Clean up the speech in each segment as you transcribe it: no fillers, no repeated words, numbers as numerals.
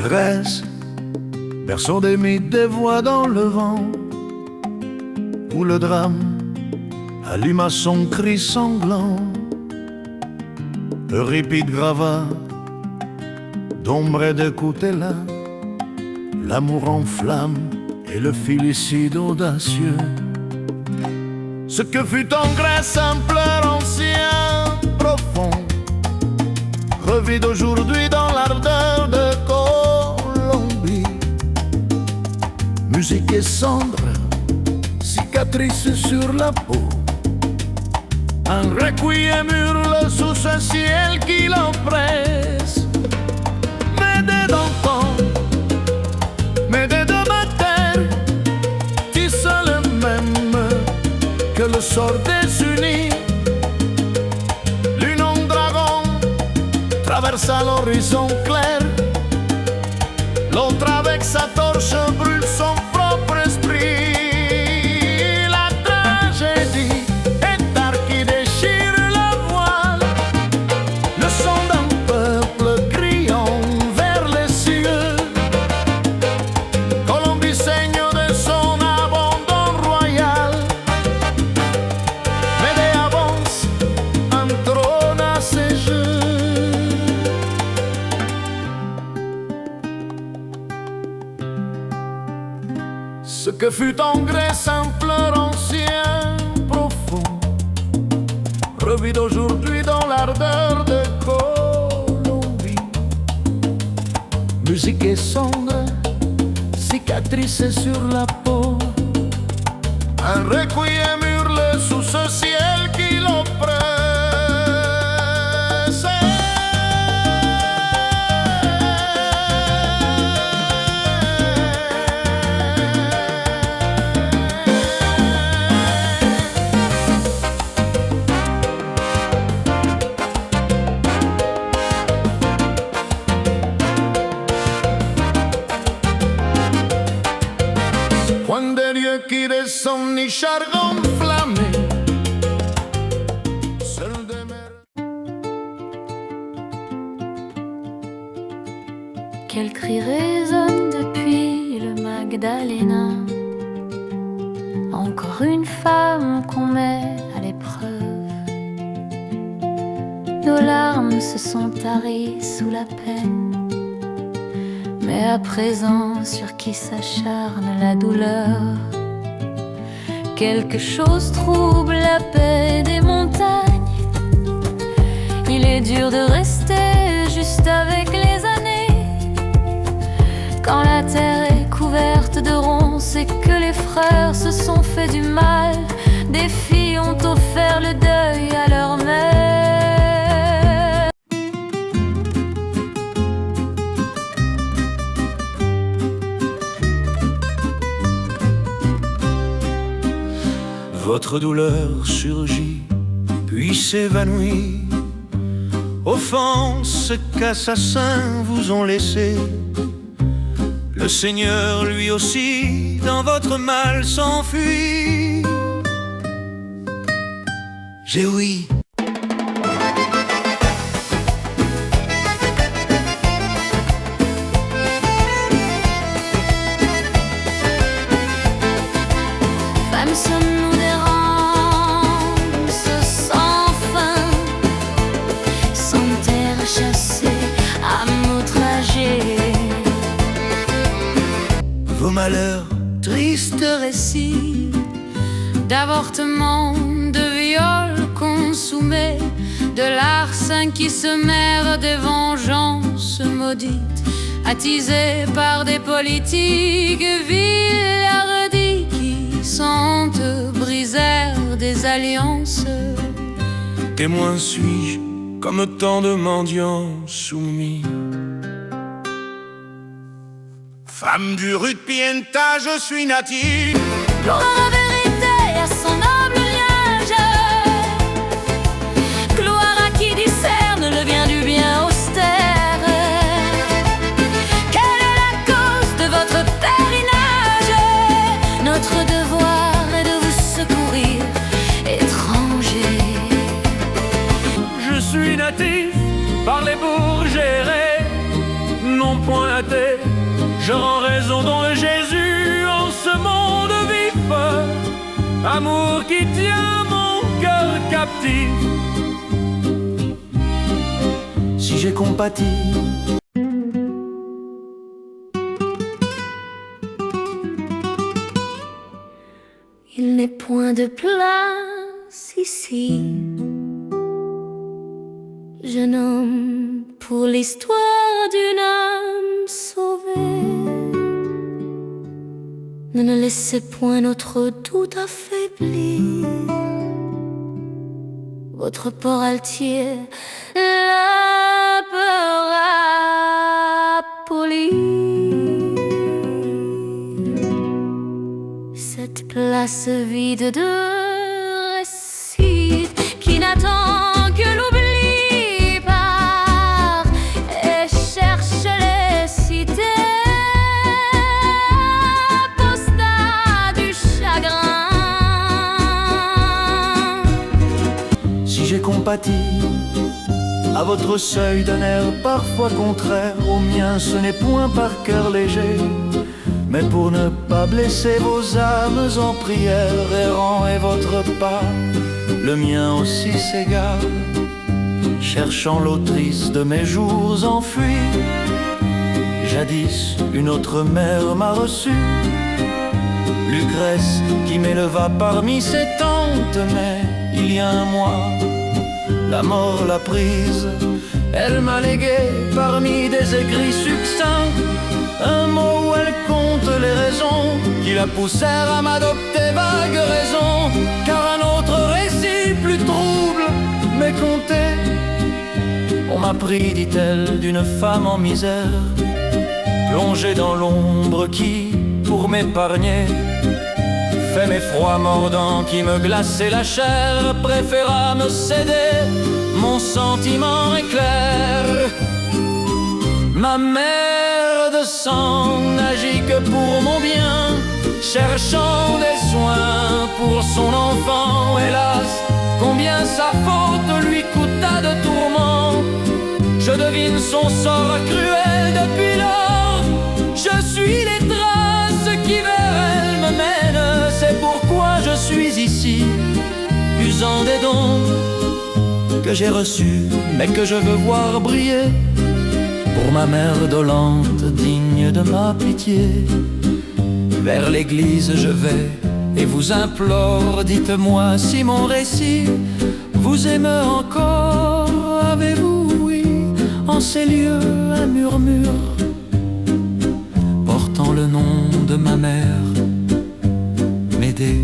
Grèce, berceau des mythes, des voix dans le vent, où le drame alluma son cri sanglant. Euripide grava d'ombre et de là l'amour en flamme et le filicide audacieux. Ce que fut en Grèce un pleur ancien, profond, revit aujourd'hui dans l'ardeur de Colombie. Musique et cendre, cicatrices sur la peau, un requiem hurle sous ce ciel qui l'oppresse. M'aider d'antan, m'aider de ma terre, tisse le même que le sort désunis. Lune en dragon traversa l'horizon clair, l'autre avec sa torche brûle son propre esprit. La tragédie est art qui déchire le voile, le son d'un peuple criant vers les cieux. Colombie saigne de son abandon royal, Médée avance, un trône à ses jeux. Ce que fut en Grèce un pleur ancien, profond, revit aujourd'hui dans l'ardeur de Colombie. Musique et cendre, cicatrices sur la peau, un requiem hurle sous ce ciel qui l'oppresse. Juan de Dieu qui descend ni charbon enflammé, seul de mer. Quel cri résonne depuis le Magdalena, encore une femme qu'on met à l'épreuve. Nos larmes se sont taries sous la peine, mais à présent sur qui s'acharne la douleur. Quelque chose trouble la paix des montagnes. Il est dur de rester juste avec les années. Quand la terre est couverte de ronces et que les frères se sont fait du mal, des filles ont offert le deuil à leur mère. Votre douleur surgit, puis s'évanouit. Offense qu'assassins vous ont laissé. Le Seigneur lui aussi dans votre mal s'enfuit. J'ai ouï Femmes sommes-nous des rances sans fin, sans terre chassée à m'outrager. vos malheurs, Triste récit d'avortement, de viol consommé, de larcins qui se mèrent des vengeances maudites, attisés par des politiques vils hardis qui sentent brisèrent des alliances. témoin suis-je comme tant de mendiants soumis. Femme du rude Pienta, je suis native. Gloire à vérité à son noble liage, gloire à qui discerne le bien du bien austère. Quelle est la cause de votre pèlerinage? Notre devoir est de vous secourir, étrangers. Je suis natif par les bourgs gérés, non point athée, je rends raison dont le Jésus en ce monde vif. Amour qui tient mon cœur captif. Si j'ai compati, il n'est point de place ici, jeune homme, pour l'histoire d'une âme sauvée. Ne laissez point notre doute affaiblir votre port altier, la peur polir. Cette place vide de récits qui n'attend que l'oubli part et cherche les cités apostats du chagrin. si j'ai compati à votre seuil d'un air parfois contraire au mien, ce n'est point par cœur léger, mais pour ne pas blesser vos âmes en prière, errant est votre pas, le mien aussi s'égare, cherchant l'autrice de mes jours enfuis. Jadis, une autre mère m'a reçu, Lucrèce, qui m'éleva parmi ses tantes, mais il y a un mois, la mort l'a prise. Elle m'a légué parmi des écrits succincts un mot où elle compte les raisons qui la poussèrent à m'adopter, vague raison, car un autre récit plus trouble m'est conté. On m'a pris, dit-elle, d'une femme en misère, plongée dans l'ombre qui, pour m'épargner, fait mes froids mordants qui me glaçaient la chair, préféra me céder, mon sentiment éclair. Ma mère de sang n'agit que pour mon bien, cherchant des soins pour son enfant. Hélas, combien sa faute lui coûta de tourments. Je devine son sort cruel depuis lors. Je suis les traces qui vers elle me mènent. C'est pourquoi je suis ici, usant des dons que j'ai reçus, mais que je veux voir briller. Pour ma mère dolente, digne de ma pitié, vers l'église je vais et vous implore, dites-moi si mon récit vous émeut encore. Avez-vous, oui, en ces lieux un murmure portant le nom de ma mère, Médée?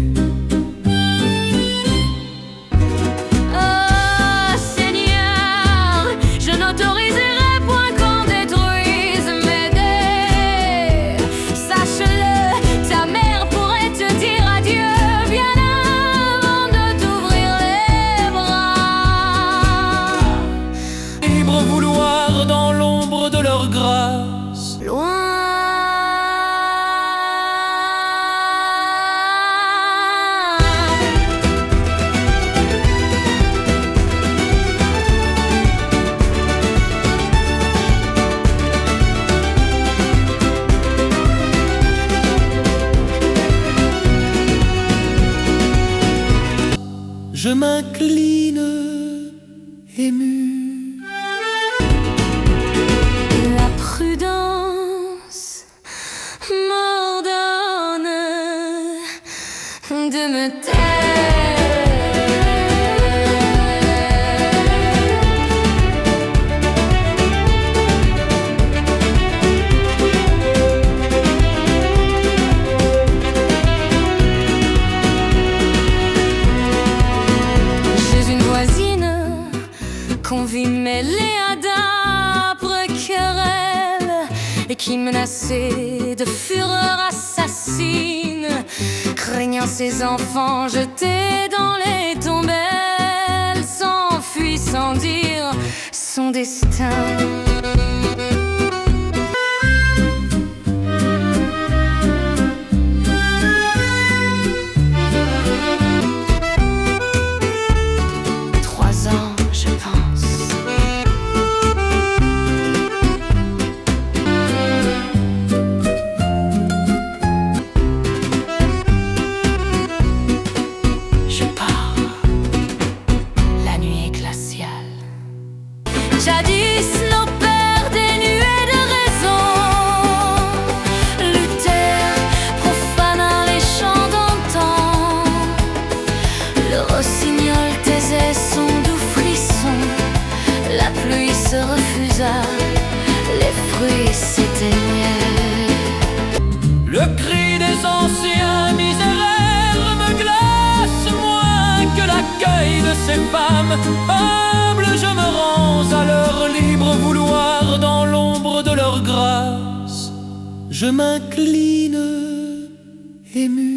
Oh Seigneur, je n'autoriserai point qu'on détruise Médée. Sache-le, ta mère pourrait te dire adieu bien avant de t'ouvrir les bras. Libre vouloir dans l'ombre de leur grâce, Loin je m'incline ému. la prudence m'ordonne de me taire. Chez une voisine qu'on vit mêlée à d'âpres querelles et qui menaçait de fureur assassine, craignant ses enfants jetés dans les tombelles, s'enfuit sans dire son destin. Je pense. âme humble, je me rends à leur libre vouloir. Dans l'ombre de leur grâce, je m'incline ému.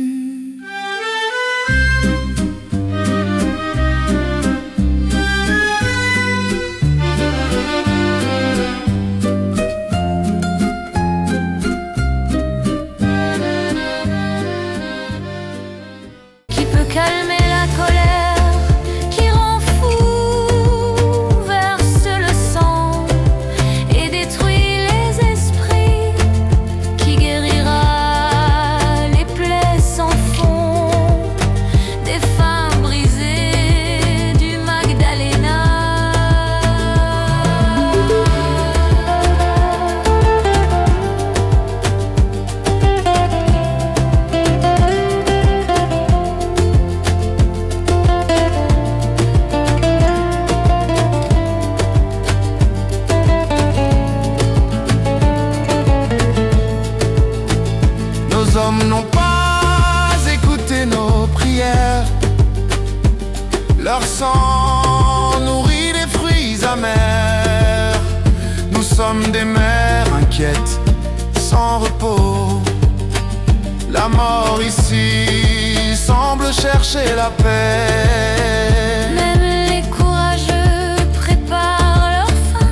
Calmer la colère qui rend fou, verse le sang et détruit les esprits, qui guérira les plaies sans fond des femmes brisées du Magdalena. Nos hommes n'ont pas écouté nos prières. Leur sang nourrit les fruits amers. Nous sommes des mères inquiètes, sans repos. La mort ici semble chercher la paix. Même les courageux préparent leur fin.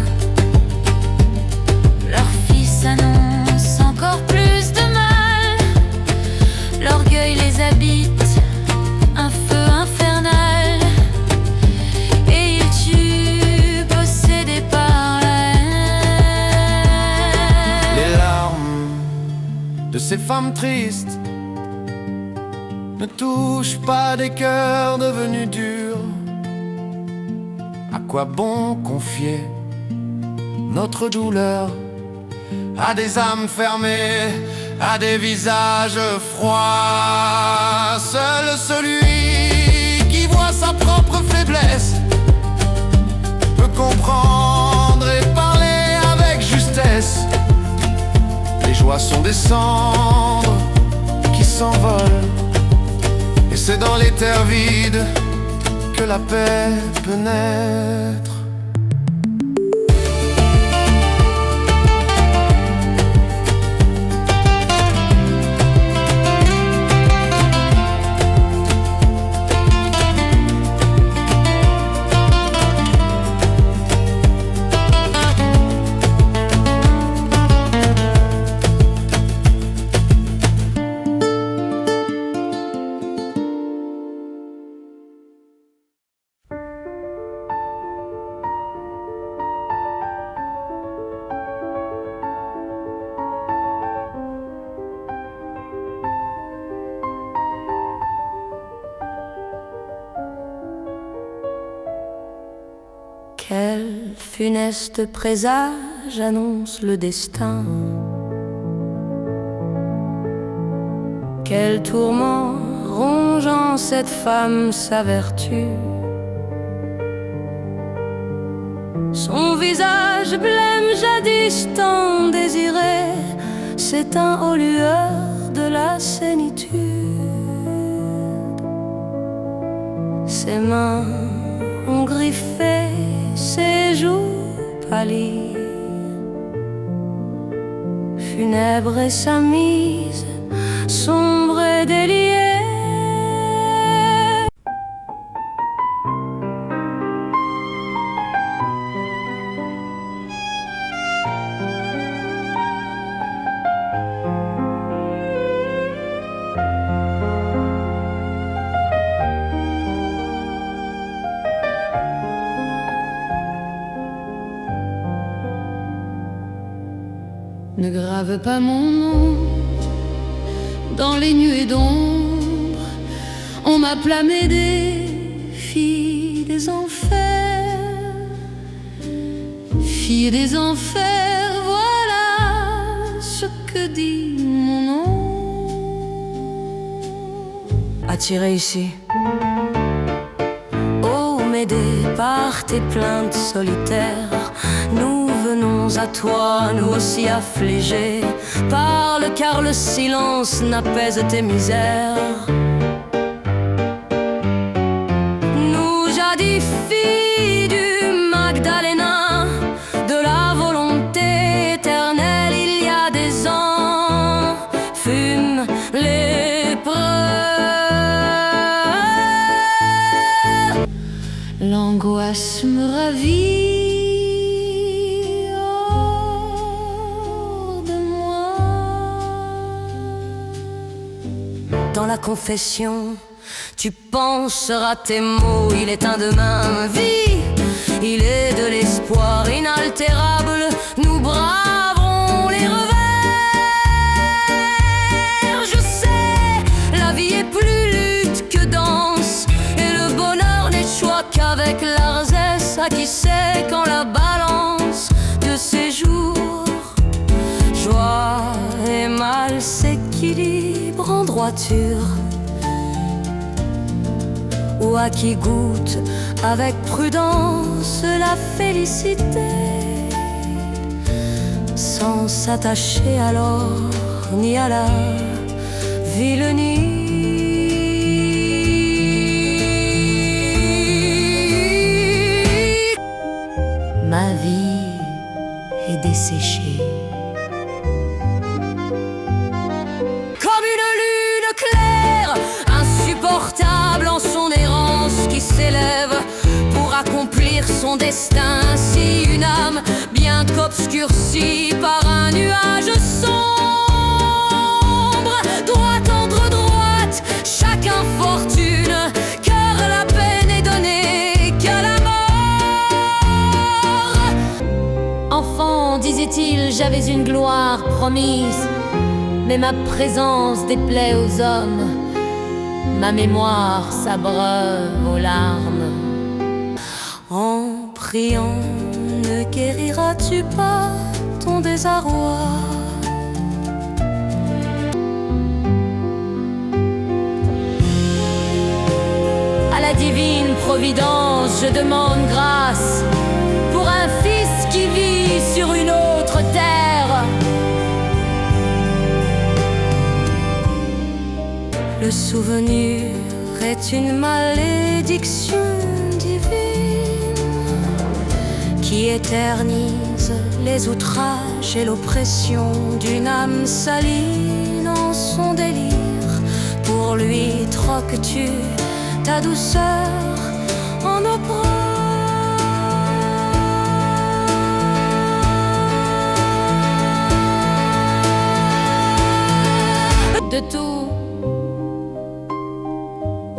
Leurs fils annoncent encore plus de mal. L'orgueil les habite, un feu infernal, et ils tuent, possédés par la haine. Les larmes de ces femmes tristes ne touchent pas des cœurs devenus durs. À quoi bon confier notre douleur à des âmes fermées, à des visages froids? Seul celui qui voit sa propre faiblesse peut comprendre et parler avec justesse. Les joies sont des cendres qui s'envolent, et c'est dans les terres vides que la paix peut naître. Quel funeste présage annonce le destin? Quel tourment ronge en cette femme sa vertu? Son visage blême jadis tant désiré s'éteint aux lueurs de la sénitude. Ses mains ont griffé ses joues pâlies, funèbre et sa mise, sombre et déliée. Ne grave pas mon nom dans les nuées d'ombre. On m'a plamé des filles des enfers. Filles des enfers, voilà ce que dit mon nom. Attiré ici, ô Médée, par tes plaintes solitaires, nous venons à toi, nous aussi affligés. Parle car le silence n'apaise tes misères. Nous jadis filles l'angoisse me ravit hors de moi. Dans la confession, tu penseras tes mots. Il est un demain, vie, il est de l'espoir inaltérable. Nous braverons les revers. Je sais, la vie est plus lutte que danse, et le bonheur n'est choix qu'avec l'ardesse. À qui sait quand la balance de ces jours, joie et mal s'équilibre en droiture, ou à qui goûte avec prudence la félicité, sans s'attacher alors ni à la vilenie. Ma vie est desséchée Comme une lune claire, insupportable en son errance, qui s'élève pour accomplir son destin. Si une âme bien qu'obscurcie par un nuage sombre, doit tendre droite chaque infortune, car la peine est donnée qu'à la mort. Enfant, disait-il, j'avais une gloire promise, mais ma présence déplaît aux hommes, ma mémoire s'abreuve aux larmes. En priant, ne guériras-tu pas ton désarroi? À la divine providence, je demande grâce pour un fils qui vit sur une autre terre. Le souvenir est une malédiction divine qui éternise les outrages et l'oppression d'une âme salie dans son délire. Pour lui troques-tu ta douceur en opprobre. De tout,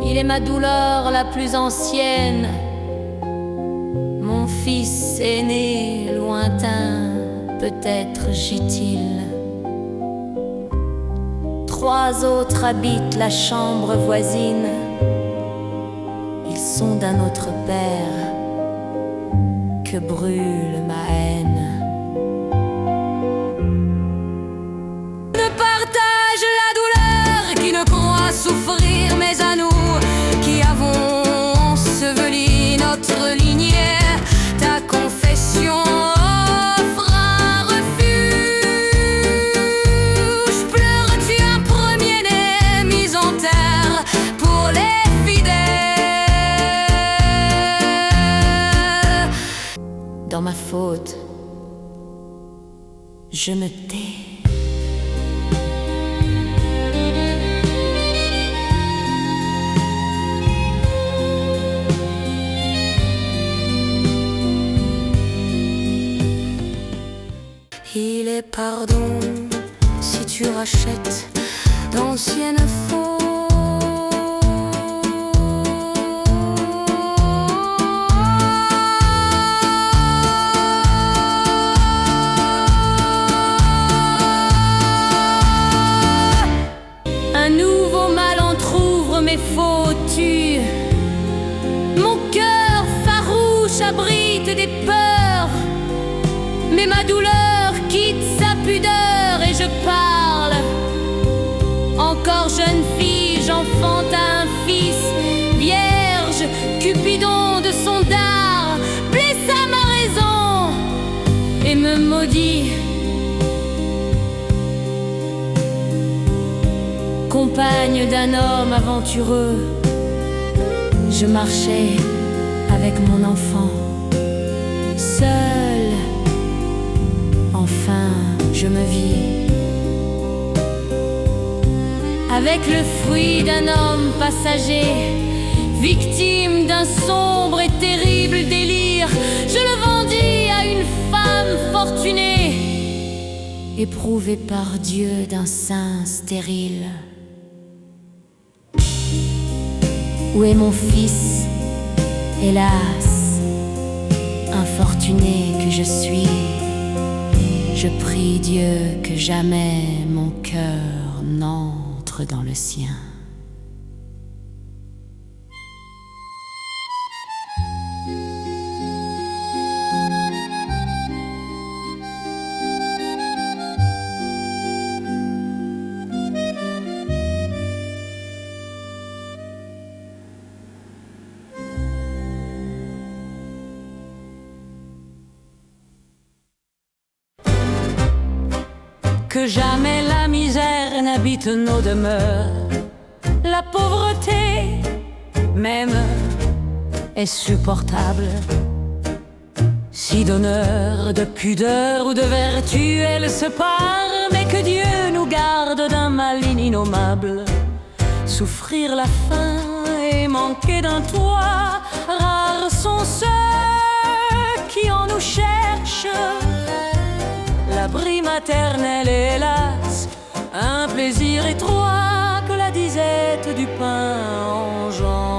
il est ma douleur la plus ancienne, mon fils aîné lointain, peut-être gît-il. 3 autres habitent la chambre voisine, ils sont d'un autre père que brûle ma haine. Ne partage la douleur qui ne croit souffrir, mais à nous qui avons enseveli notre lignée, ta confession offre un refuge. Pleures-tu un premier-né mis en terre pour les fidèles? Dans ma faute, je me tais. Il est pardon si tu rachètes d'anciennes fautes. Un nouveau mal entr'ouvre mes fautes, tue. Mon cœur farouche abrite des peurs, mais ma douleur quitte sa pudeur et je parle. Encore jeune fille, j'enfante un fils, vierge, Cupidon de son dard blessa ma raison et me maudit. Compagne d'un homme aventureux, je marchais avec mon enfant, seul. Enfin, je me vis avec le fruit d'un homme passager, victime d'un sombre et terrible délire. Je le vendis à une femme fortunée, éprouvée par Dieu d'un sein stérile. Où est mon fils, hélas, infortuné que je suis? Je prie Dieu que jamais mon cœur n'entre dans le sien. Que jamais la misère n'habite nos demeures. La pauvreté, même, est supportable. Si d'honneur, de pudeur ou de vertu elle se pare, mais que Dieu nous garde d'un mal innommable. Souffrir la faim et manquer d'un toit, rares sont ceux qui en nous cherchent. L'abri maternel est hélas un plaisir étroit que la disette du pain engendre.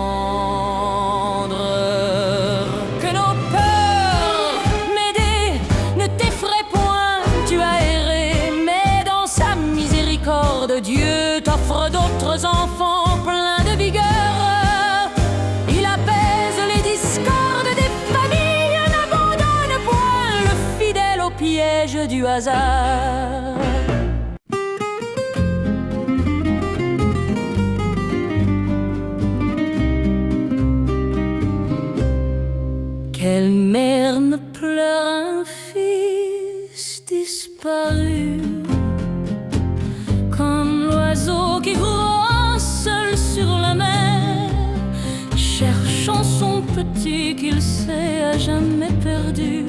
Que nos peurs, Médée, ne t'effraient point, tu as erré, mais dans sa miséricorde, Dieu t'offre d'autres enfants pleins de vigueur. Il apaise les discordes des familles, n'abandonne point le fidèle au piège du hasard. Quelle mère ne pleure un fils disparu, comme l'oiseau qui voit seul sur la mer, cherchant son petit qu'il sait à jamais perdu.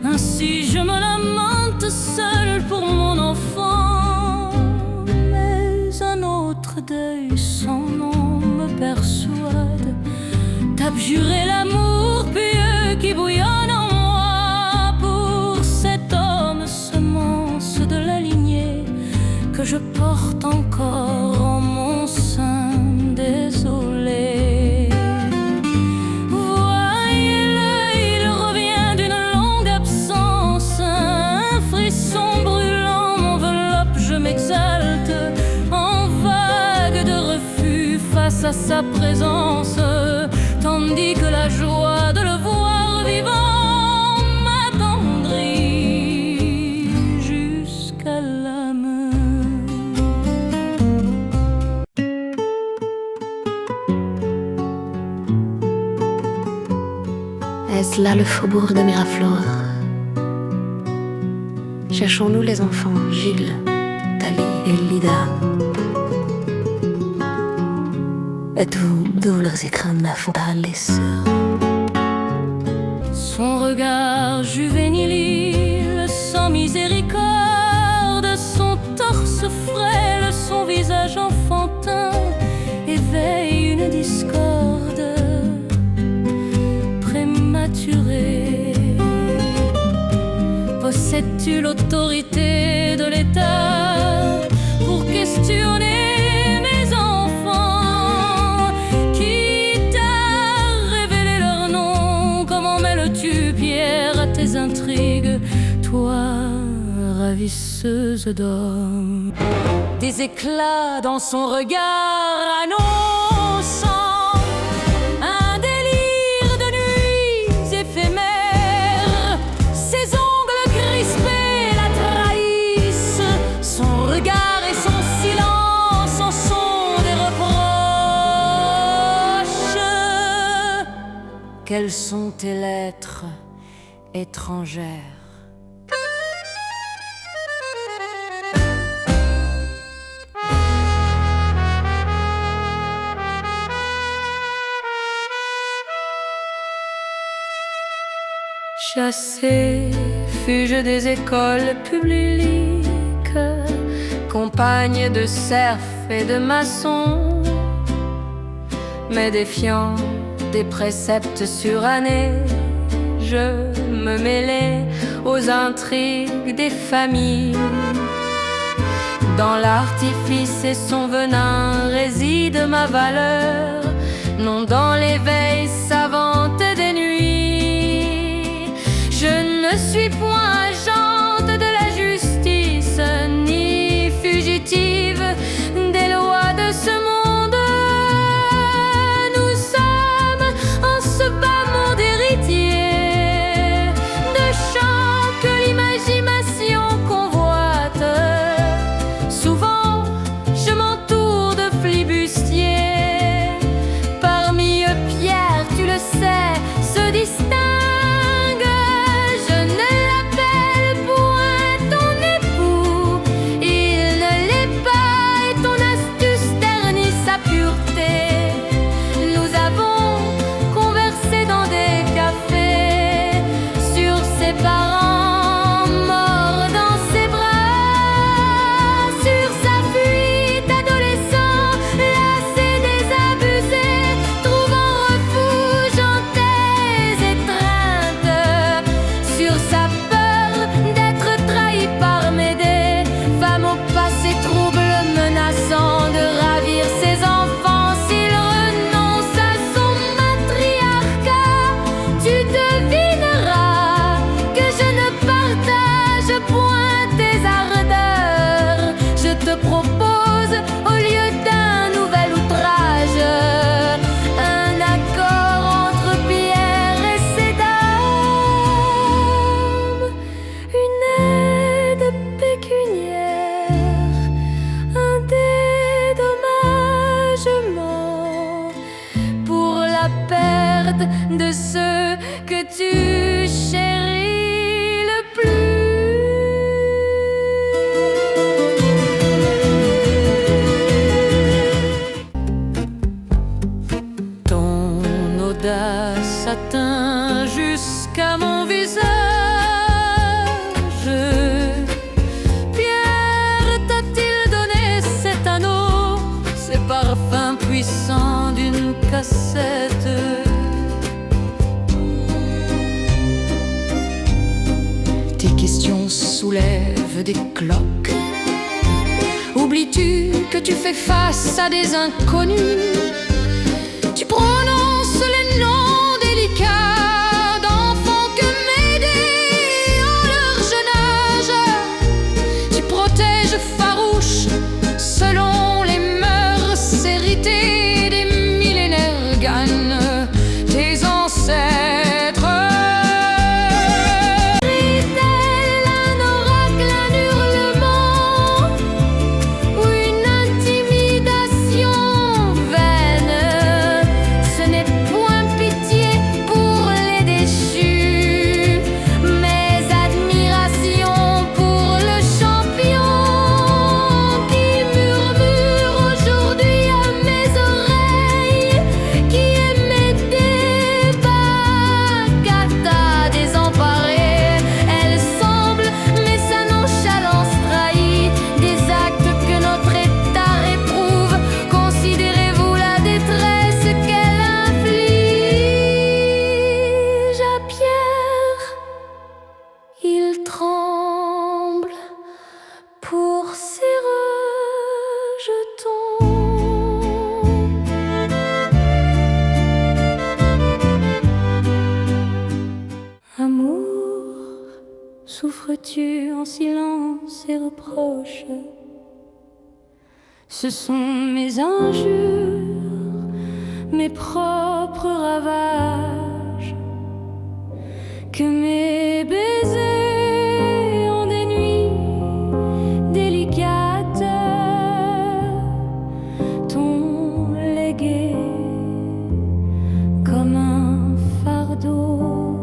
Ainsi je me lamente seul pour mon enfant, mais un autre deuil sans nom me persuade d'abjurer l'amour pieux qui bouillonne en moi pour cet homme semence de la lignée que je porte encore en mon sein désolé. Voyez-le, il revient d'une longue absence, un frisson brûlant m'enveloppe, je m'exalte en vague de refus face à sa présence, tandis que la joie de le voir vivant m'attendrit jusqu'à l'âme. Est-ce là le faubourg de Miraflores? Cherchons-nous les enfants, Gilles, Thalie et Lida? Et d'où leurs écrins me font parler sur son regard juvénile, sans miséricorde, son torse frêle, son visage enfantin éveille une discorde prématurée. Possèdes-tu l'autorité de l'État pour questionner mes enfants? Qui t'a révélé leur nom? Comment mêles-tu pierre à tes intrigues, toi, ravisseuse d'hommes? Des éclats dans son regard annonçant un délire de nuits éphémères. Ses ongles crispés la trahissent, son regard et son silence en sont des reproches. Quelles sont tes lettres étrangères? Chassé fus-je des écoles publiques, compagne de serfs et de maçons. méfiant des préceptes surannés, je me mêlais aux intrigues des familles. Dans l'artifice et son venin réside ma valeur, non dans l'éveil savante des nuits. Je ne suis point agente de la justice, ni fugitive des lois de ce monde. Nous sommes en ce bas monde héritier de chants que l'imagination convoite. Souvent je m'entoure de flibustiers, parmi eux Pierre, tu le sais, se distingue. Je ne l'appelle point ton époux, il ne l'est pas, et ton astuce ternit sa pureté. Nous avons conversé dans des cafés sur ses parents morts dans ses bras, sur sa fuite adolescent, lassé, désabusé, trouvant refuge en tes étreintes, sur sa peur d'être trahi par Médée, femme au passé trouble menaçant de ravir ses enfants. S'il renonce à son matriarcat, tu devineras que je ne partage point tes ardeurs. Je te propose, au lieu d'un nouvel outrage, un accord entre Pierre et ses dames, une aide pécuniaire, un dédommagement pour la perte de ceux que tu chéris le plus. Ton audace atteint jusqu'à mon visage. Pierre t'a-t-il donné cet anneau, ces parfums puissants d'une cassette? Tes questions soulèvent des cloques. Oublies-tu que tu fais face à des inconnus? Tu prononces les noms délicats d'enfants que Médée en leur jeune âge. Tu protèges farouche selon les mœurs héritées des millénaires Ganes, tes ancêtres. Rit-elle un oracle, un hurlement, ou une intimidation vaine? Ce n'est point pitié pour les déchus, mais admiration pour le champion qui murmure aujourd'hui à mes oreilles, qui est Médée, Bacata désemparée. Elle semble, mais sa nonchalance trahit des actes que notre état réprouve. Considérez-vous la détresse qu'elle inflige à Pierre? Il tremble pour ses rejetons. Amour, souffres-tu en silence et reproches? Ce sont mes injures, mes propres ravages, que mes baisers en des nuits délicates t'ont légué comme un fardeau.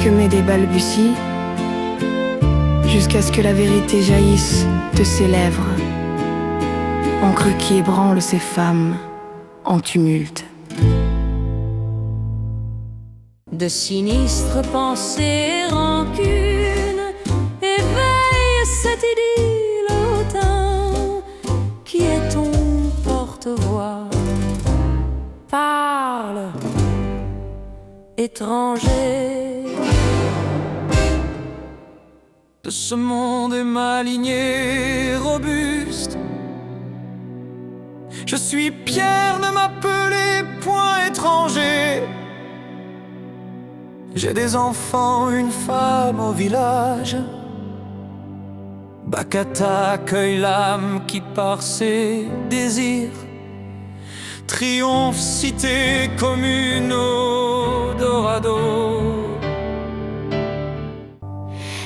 Que Médée balbutie jusqu'à ce que la vérité jaillisse de ses lèvres, encre qui ébranle ces femmes en tumulte. De sinistres pensées et rancunes éveillent cette idylle automne qui étranger. De ce monde est ma lignée robuste. Je suis Pierre, ne m'appelez point étranger. J'ai des enfants, une femme au village. Bacata accueille l'âme qui par ses désirs triomphe cité commune au Dorado.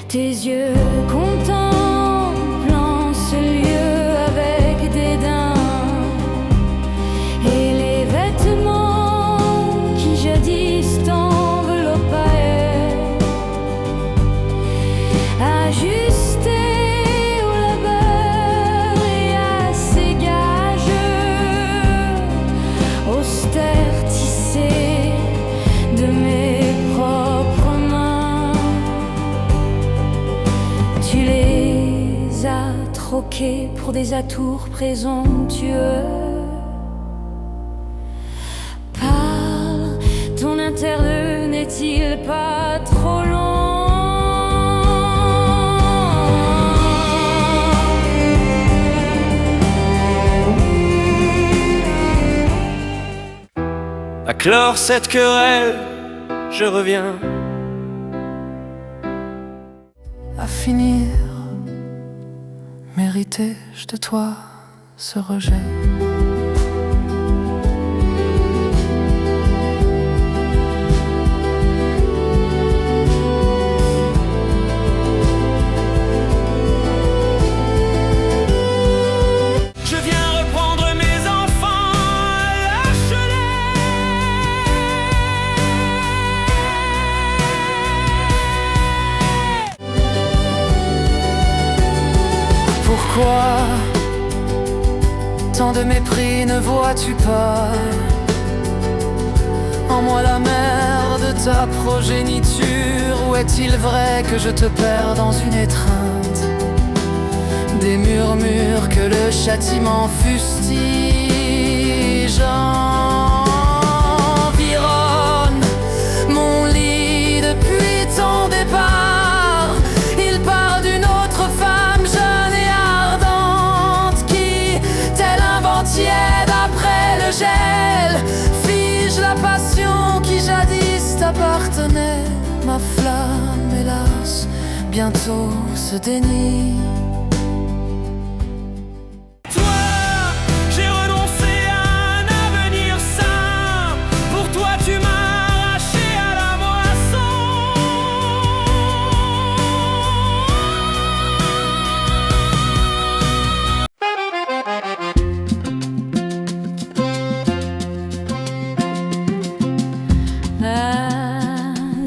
Tes yeux contemplant ce lieu avec dédain, et les vêtements qui jadis t'enveloppaient, ajustés au labeur et assez gageux, austère tissés de mes propres mains. Tu les as troqués pour des atours présomptueux. Parle, ton intérieur n'est-il pas trop long? À clore cette querelle, je reviens. À finir, méritais-je de toi ce rejet? Je viens reprendre mes enfants, lâche-les. Pourquoi tant de mépris ne vois-tu pas en moi la mère de ta progéniture? Ou est-il vrai que je te perds dans une étreinte? Des murmures que le châtiment fustige environne mon lit depuis ton départ. Il part d'une autre femme jeune et ardente qui, telle un vent tiède après le gel, fige la passion qui jadis t'appartenait. Ma flamme, hélas, bientôt se dénie.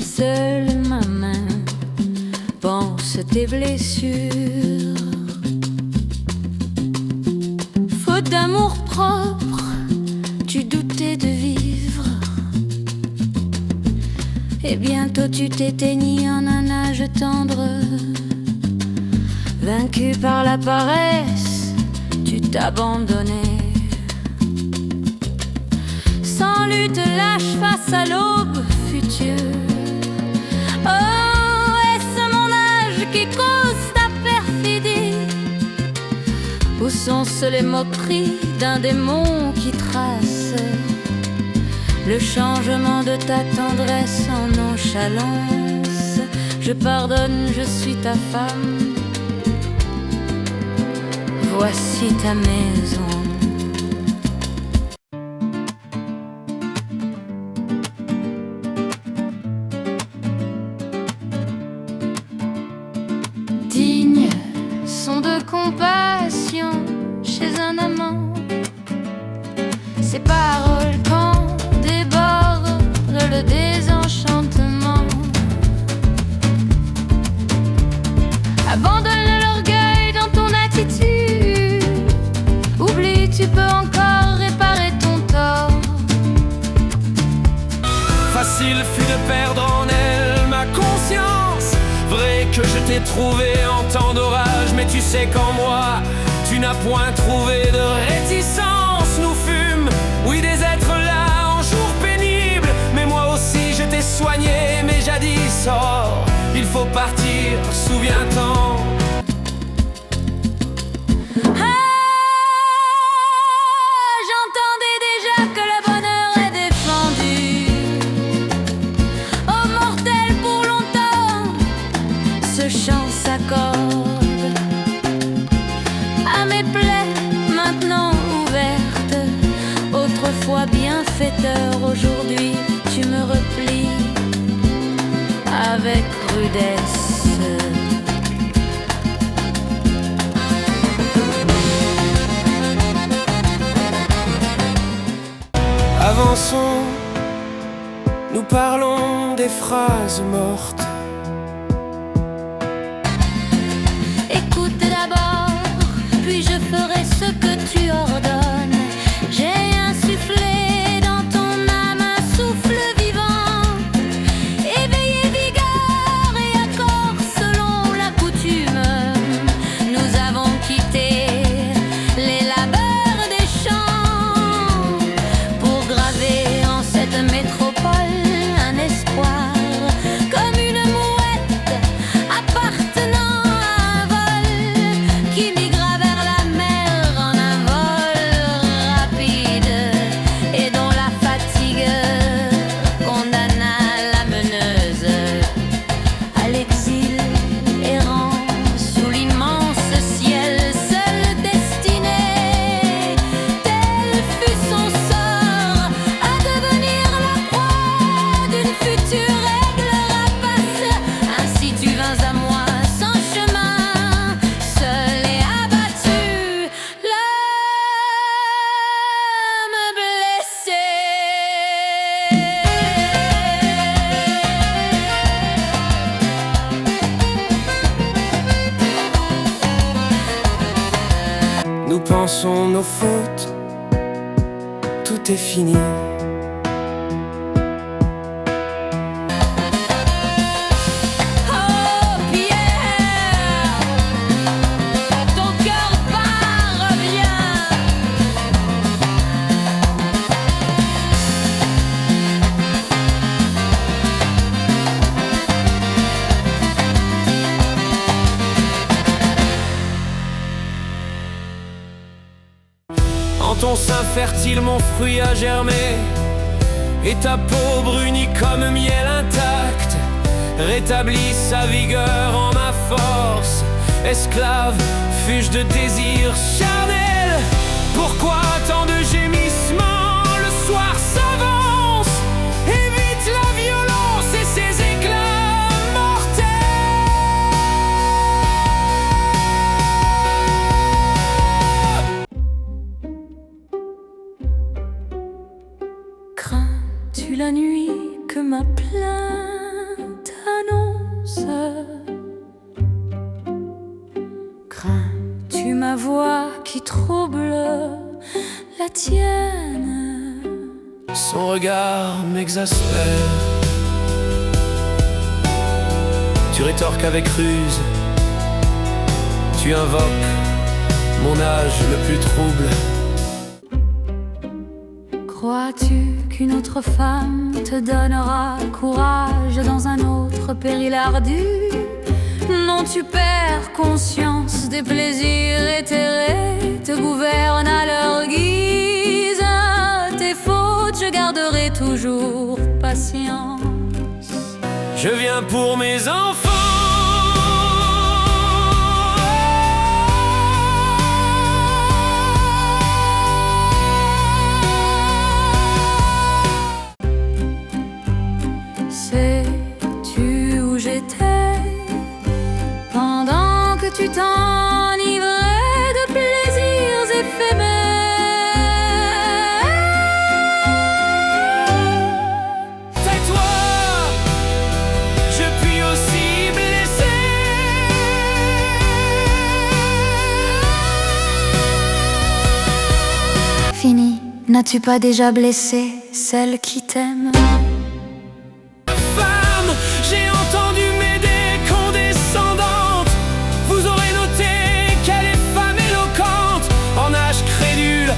Seule ma main pense tes blessures. Faute d'amour propre, tu doutais de vivre. Et bientôt tu t'éteignis en un âge tendre. Vaincu par la paresse, tu t'abandonnais. Sans lutte lâche face à l'aube future. Oh, est-ce mon âge qui cause ta perfidie? Ou sont-ce les moqueries d'un démon qui trace le changement de ta tendresse en nonchalance? Je pardonne, je suis ta femme. Voici ta maison. Digne sont de compassion chez un amant. Ces paroles quand débordent le désenchantement. Abandonne l'orgueil dans ton attitude. Oublie, tu peux encore réparer ton tort. Facile fut de perdre en elle ma conscience. Vrai que je t'ai trouvé en temps d'orage, mais tu sais qu'en moi, tu n'as point trouvé de réticence. Nous fûmes, oui, des êtres là en jour pénible, mais moi aussi je t'ai soigné. partir, souviens-t'en. J'entendais déjà que le bonheur est défendu aux mortels pour longtemps. Ce chant s'accorde à mes plaies maintenant ouvertes. Autrefois bienfaiteur, aujourd'hui tu me replies avec rudesse. Avançons, nous parlons des phrases mortes. Écoute d'abord, puis je ferai ce que tu ordonnes. J'ai insufflé dans ton âme un souffle vivant, éveillé vigueur et accord selon la coutume. Nous avons quitté les labeurs des champs pour graver en cette métropole un espoir, comme une mouette appartenant à un vol qui migra vers la mer en un vol rapide et dont la fatigue condamna la meneuse à l'exil errant sous l'immense ciel, seule destinée, tel fut son sort, à devenir la proie d'une future aigle rapace. Ainsi tu vins à moi sans chemin, seul et abattu, l'âme blessée. Nous pensons nos fautes, tout est fini. Oh Pierre, ton cœur bat, reviens. En ton sein fertile, mon fruit a germé, et ta peau brunie comme miel intact rétablit sa vigueur en ma force. Esclave, fus-je de désir charnel? Pourquoi tant de gémissements? Le soir s'avance, évite la violence et ses éclats mortels. Crains-tu la nuit que ma plainte annonce? Crains-tu ma voix qui trouble la tienne? Son regard m'exaspère. Tu rétorques avec ruse, tu invoques mon âge le plus trouble. Crois-tu qu'une autre femme te donnera courage dans un autre péril ardu? Non, tu perds conscience des plaisirs éthérés, te gouvernent à leur guise. Tes fautes, je garderai toujours patience. Je viens pour mes enfants. Sais-tu où j'étais pendant que tu t'enivrais de plaisirs éphémères? Tais-toi, je puis aussi blesser. Fini, n'as-tu pas déjà blessé celle qui t'aime? Femme, j'ai entendu m'aider condescendante. Vous aurez noté qu'elle est femme éloquente. En âge crédule,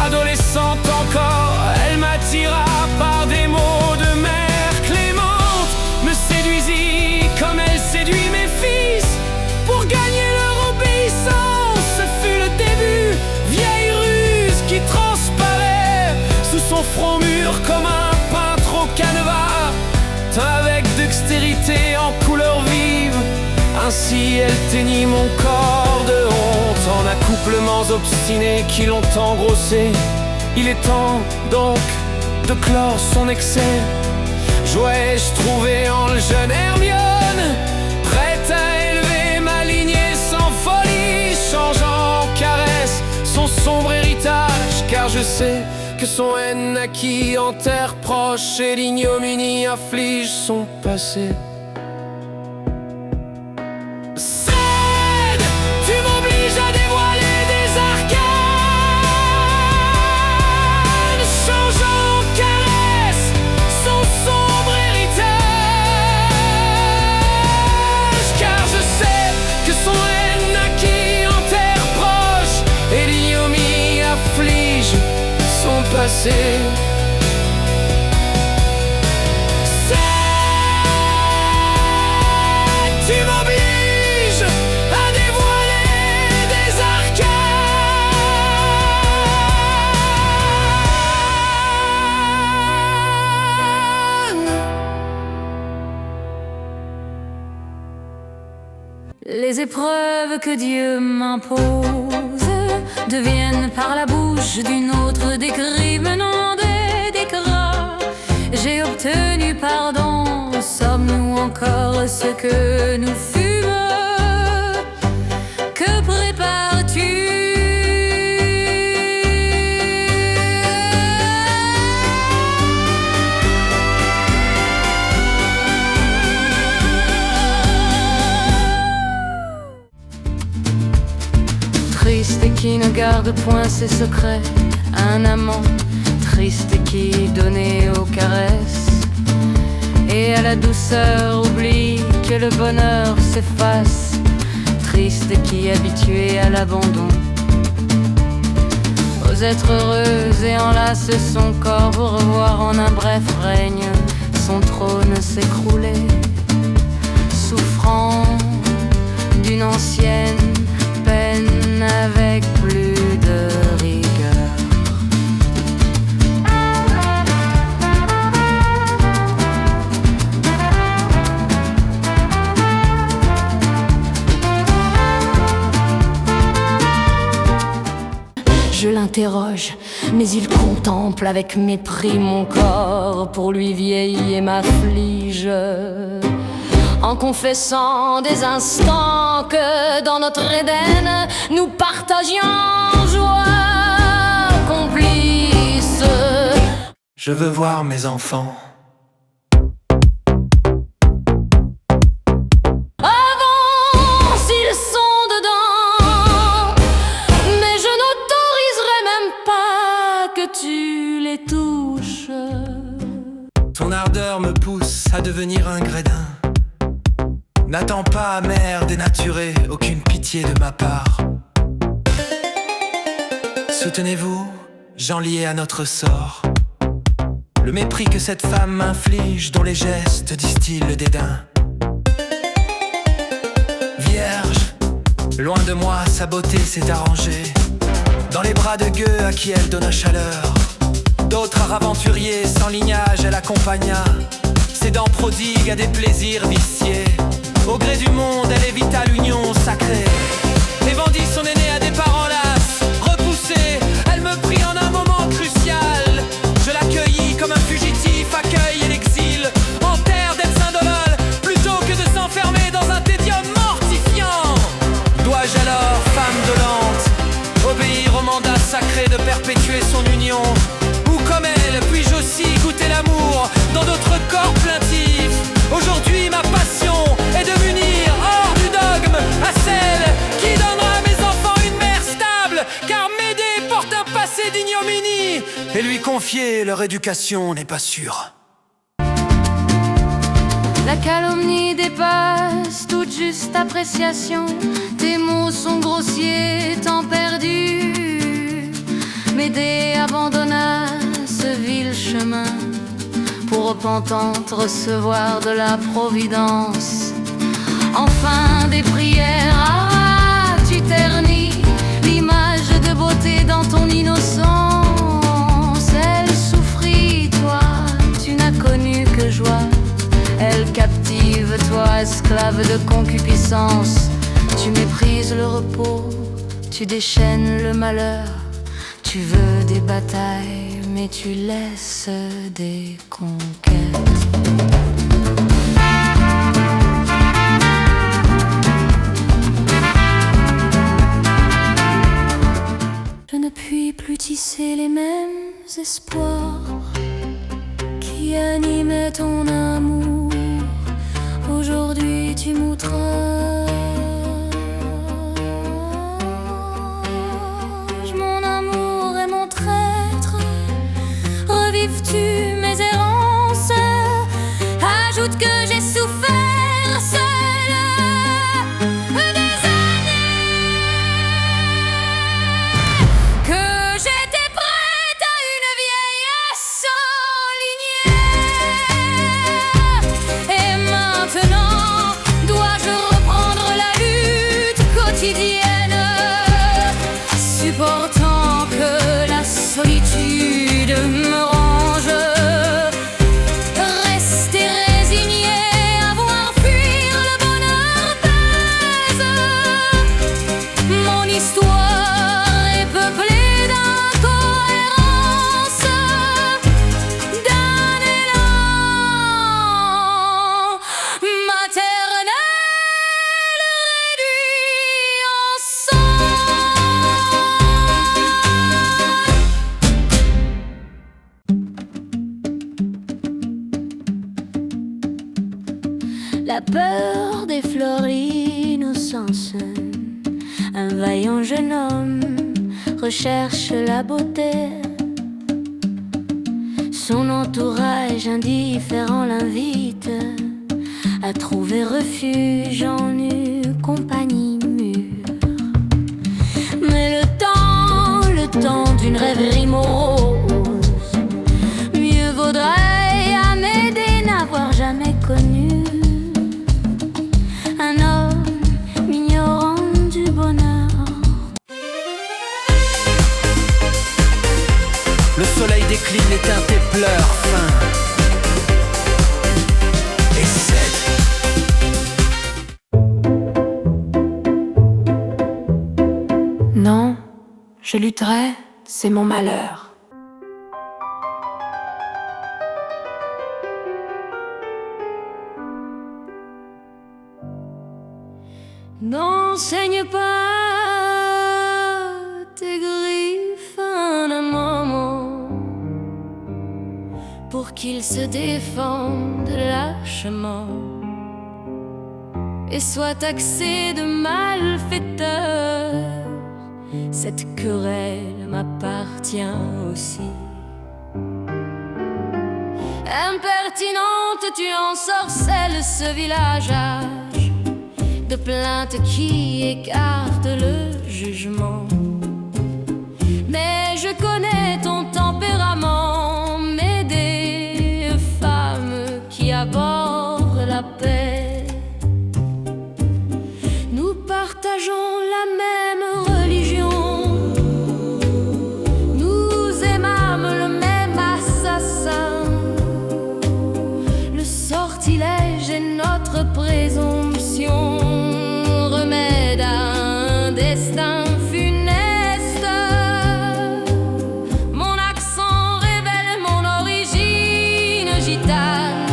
adolescente encore, elle m'attira par des mots de mère clémente. Me séduisit comme elle séduit mes son front mûr comme un peintre au canevas, teint avec dextérité en couleur vive. Ainsi elle teignit mon corps de honte en accouplements obstinés qui l'ont engrossé. Il est temps donc de clore son excès. Dois-je trouver en le jeune Hermione, prête à élever ma lignée sans folie, changeant en caresse son sombre héritage, car je sais que son haine naquit en terre proche et l'ignominie afflige son passé. Cède, tu m'obliges à dévoiler des arcanes, changeant en caresse son sombre héritage, car je sais que son haine naquit en terre proche et l'ignominie afflige son passé. Tu m'obliges à dévoiler des arcanes. Les épreuves que Dieu m'impose deviennent par la bouche d'une autre des crimes, non des gras. J'ai obtenu pardon, sommes-nous encore ce que nous fûmes? Que prépares-tu? Triste qui ne garde point ses secrets, un amant triste qui donnait aux caresses et à la douceur oublie que le bonheur s'efface, triste qui habitué à l'abandon aux êtres heureux et enlace son corps pour revoir en un bref règne son trône s'écrouler, souffrant d'une ancienne peine avec plus de rigueur. Je l'interroge, mais il contemple avec mépris mon corps. Pour lui vieillit et m'afflige, en confessant des instants que dans notre Éden nous partagions joie complice. Je veux voir mes enfants. Avant s'ils sont dedans, mais je n'autoriserai même pas que tu les touches. Ton ardeur me pousse à devenir un grédin. N'attends pas, mère dénaturée, aucune pitié de ma part. Soutenez-vous, gens liés à notre sort. Le mépris que cette femme m'inflige, dont les gestes distillent le dédain. Vierge, loin de moi, sa beauté s'est arrangée dans les bras de gueux à qui elle donna chaleur. D'autres aventuriers sans lignage elle accompagna, ses dents prodigues à des plaisirs viciés. Au gré du monde, elle évita l'union sacrée et vendit son aîné à des parents lasses. Repoussée, elle me prit en un moment crucial. Je l'accueillis comme un fugitif accueille l'exil, en terre d'être indolole, plutôt que de s'enfermer dans un tédium mortifiant. Dois-je alors, femme dolente, obéir au mandat sacré de perpétuer son union? Ou comme elle, puis-je aussi goûter l'amour dans d'autres corps plaintifs? Aujourd'hui ma passion est de m'unir hors du dogme à celle qui donnera à mes enfants une mère stable, car m'aider porte un passé d'ignominie et lui confier leur éducation n'est pas sûr. La calomnie dépasse toute juste appréciation. Tes mots sont grossiers, temps perdu. Médée abandonna ce vil chemin pour repentante recevoir de la providence. Enfin des prières, ah, tu ternis l'image de beauté dans ton innocence. Elle souffre bave de concupiscence. Tu méprises le repos, tu déchaînes le malheur. Tu veux des batailles, mais tu laisses des conquêtes. Je ne puis plus tisser les mêmes espoirs qui animaient ton amour. Aujourd'hui tu m'outrages. Mon amour est mon traître. Revives-tu mes errances? Ajoute que j'ai souffert seule des années, que j'étais prête à une vieillesse sans lignée. Et maintenant, dois-je reprendre la lutte quotidienne, supportant que la solitude me ronge, rester résigné à voir fuir le bonheur pèse. Mon histoire est peuplée d'incohérences, d'un élan maternel réduit en sang. La peur déflore l'innocence. Un vaillant jeune homme recherche la beauté. Son entourage indifférent l'invite à trouver refuge en une compagnie mûre. Mais le temps d'une rêverie morose, mieux vaudrait à m'aider n'avoir jamais connu un homme ignorant du bonheur. Le soleil décline, éteint tes pleurs, fin. Et cède. Non, je lutterai, c'est mon malheur. N'enseigne pas tes griffes à un moment pour qu'il se défende lâchement et soit taxé de malfaiteur. Cette querelle m'appartient aussi. Impertinente, tu ensorcelles ce village de plaintes qui écartent le jugement. Mais je connais ton tempérament, m'aider, femme qui aborde la paix. Nous partageons la même religion, nous aimâmes le même assassin. Le sortilège est notre présomption, remède à un destin funeste. Mon accent révèle mon origine gitane,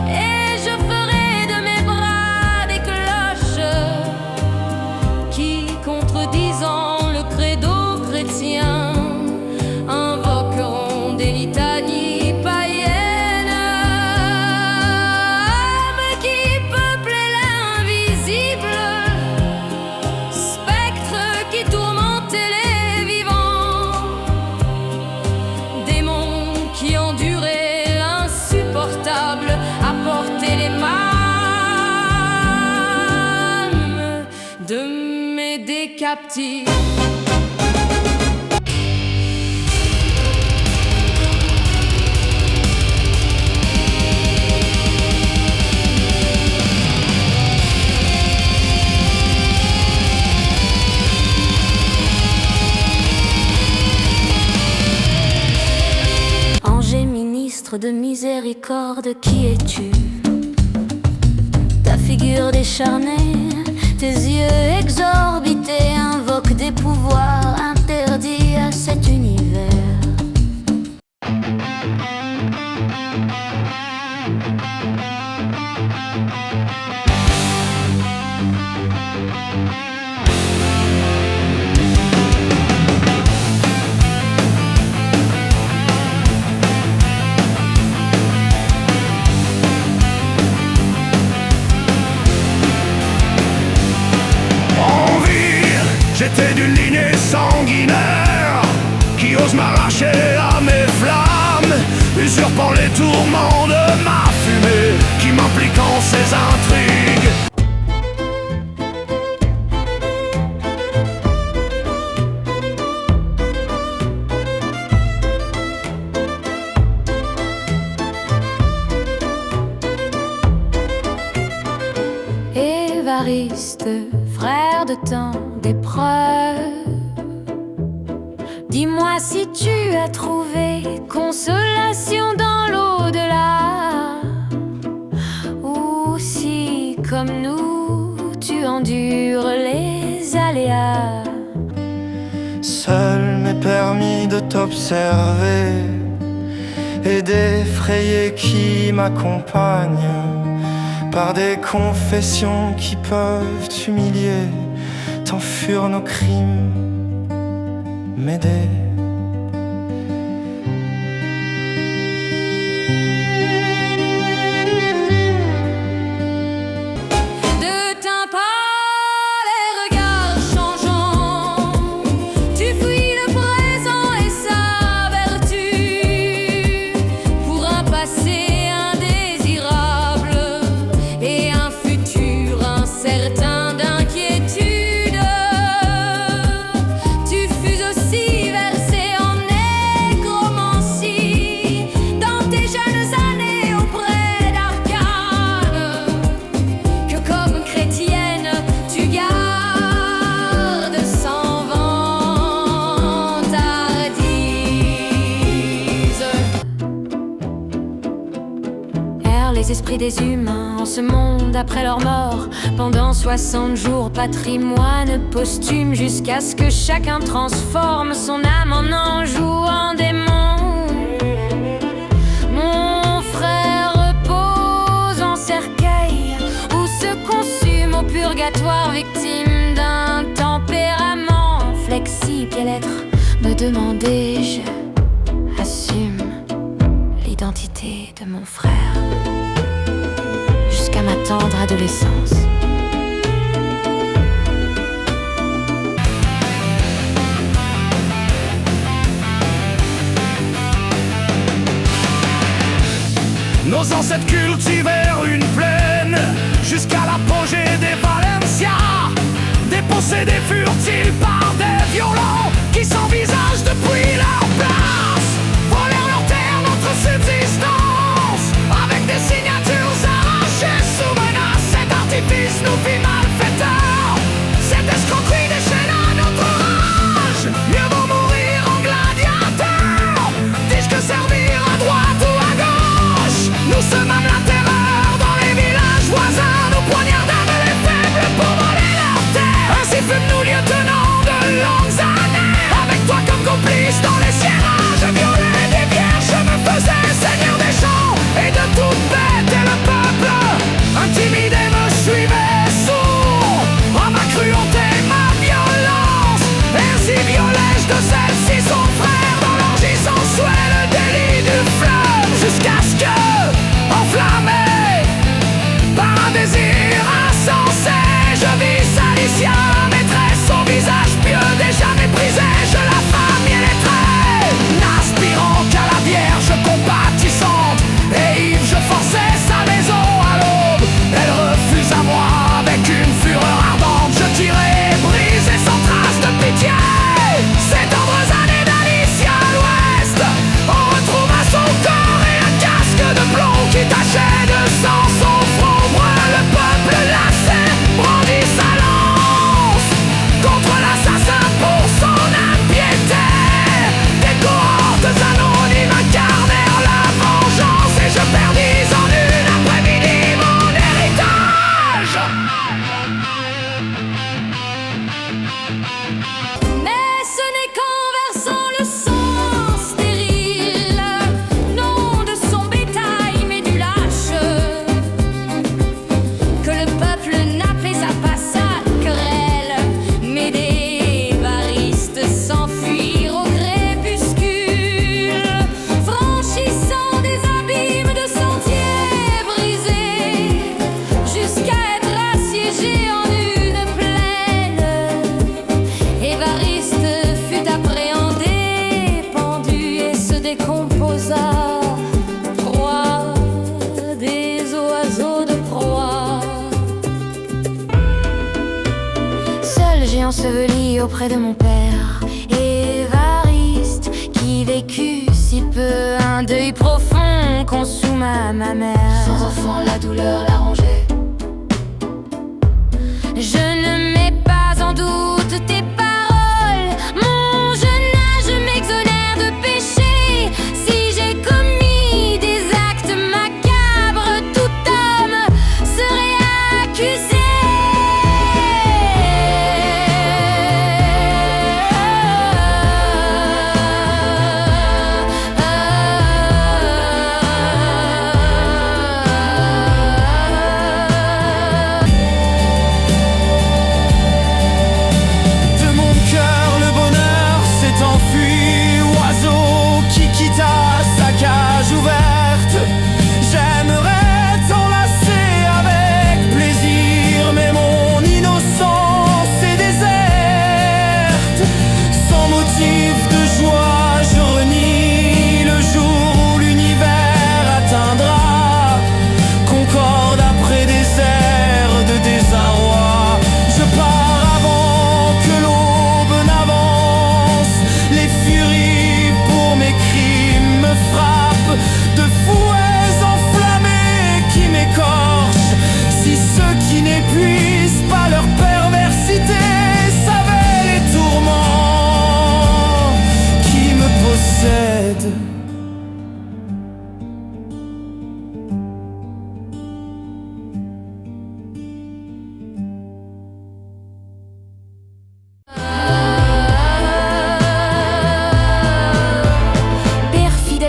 et je ferai de mes bras des cloches qui, contredisant le credo chrétien, invoqueront des litanies païennes. Âme qui peuplait l'invisible, spectre qui tourmentait les vivants, démons qui enduraient l'insupportable, apportaient les mâmes de m'aider captifs. Ange ministre de miséricorde, qui es-tu? Ta figure décharnée, tes yeux exorbités invoquent des pouvoirs interdits à cet univers. J'étais d'une lignée sanguinaire qui ose m'arracher à mes flammes, usurpant les tourments de ma fumée, qui m'implique en ses intrigues. Évariste, frère de tant d'épreuves, dis-moi si tu as trouvé consolation dans l'au-delà, ou si, comme nous, tu endures les aléas. Seul m'est permis de t'observer et d'effrayer qui m'accompagne par des confessions qui peuvent t'humilier. Tant furent nos crimes, m'aider. Les esprits des humains en ce monde après leur mort, pendant 60 jours, patrimoine posthume, jusqu'à ce que chacun transforme son âme en ange ou en démon. Mon frère repose en cercueil ou se consume au purgatoire, victime d'un tempérament flexible. Quel être, me demandai-je, assume l'identité de mon frère jusqu'à ma tendre adolescence. Nos ancêtres cultivèrent une plaine jusqu'à l'apogée des Valencia. Dépossédés furent-ils par des violents qui s'envisagent depuis leur place, volèrent leur terre, notre subsistance, avec des signatures arrachées sous menace. Cet artifice nous fit malfaiteurs, cette escroquerie déchaîna notre rage. Mieux vaut mourir en gladiateur, dis-je, que servir à droite ou à gauche. Nous semâmes la terreur dans les villages voisins, nous poignardâmes les faibles pour voler leur terre. Ainsi fûmes-nous lieutenants de longues années, avec toi comme grandi auprès de mon père, Évariste, qui vécut si peu un deuil profond consuma ma mère. Sans enfant, la douleur l'a rongé. Je ne mets pas en doute tes paroles. Mon jeune âge m'exonère de péché. Si j'ai commis des actes macabres, tout homme serait accusé.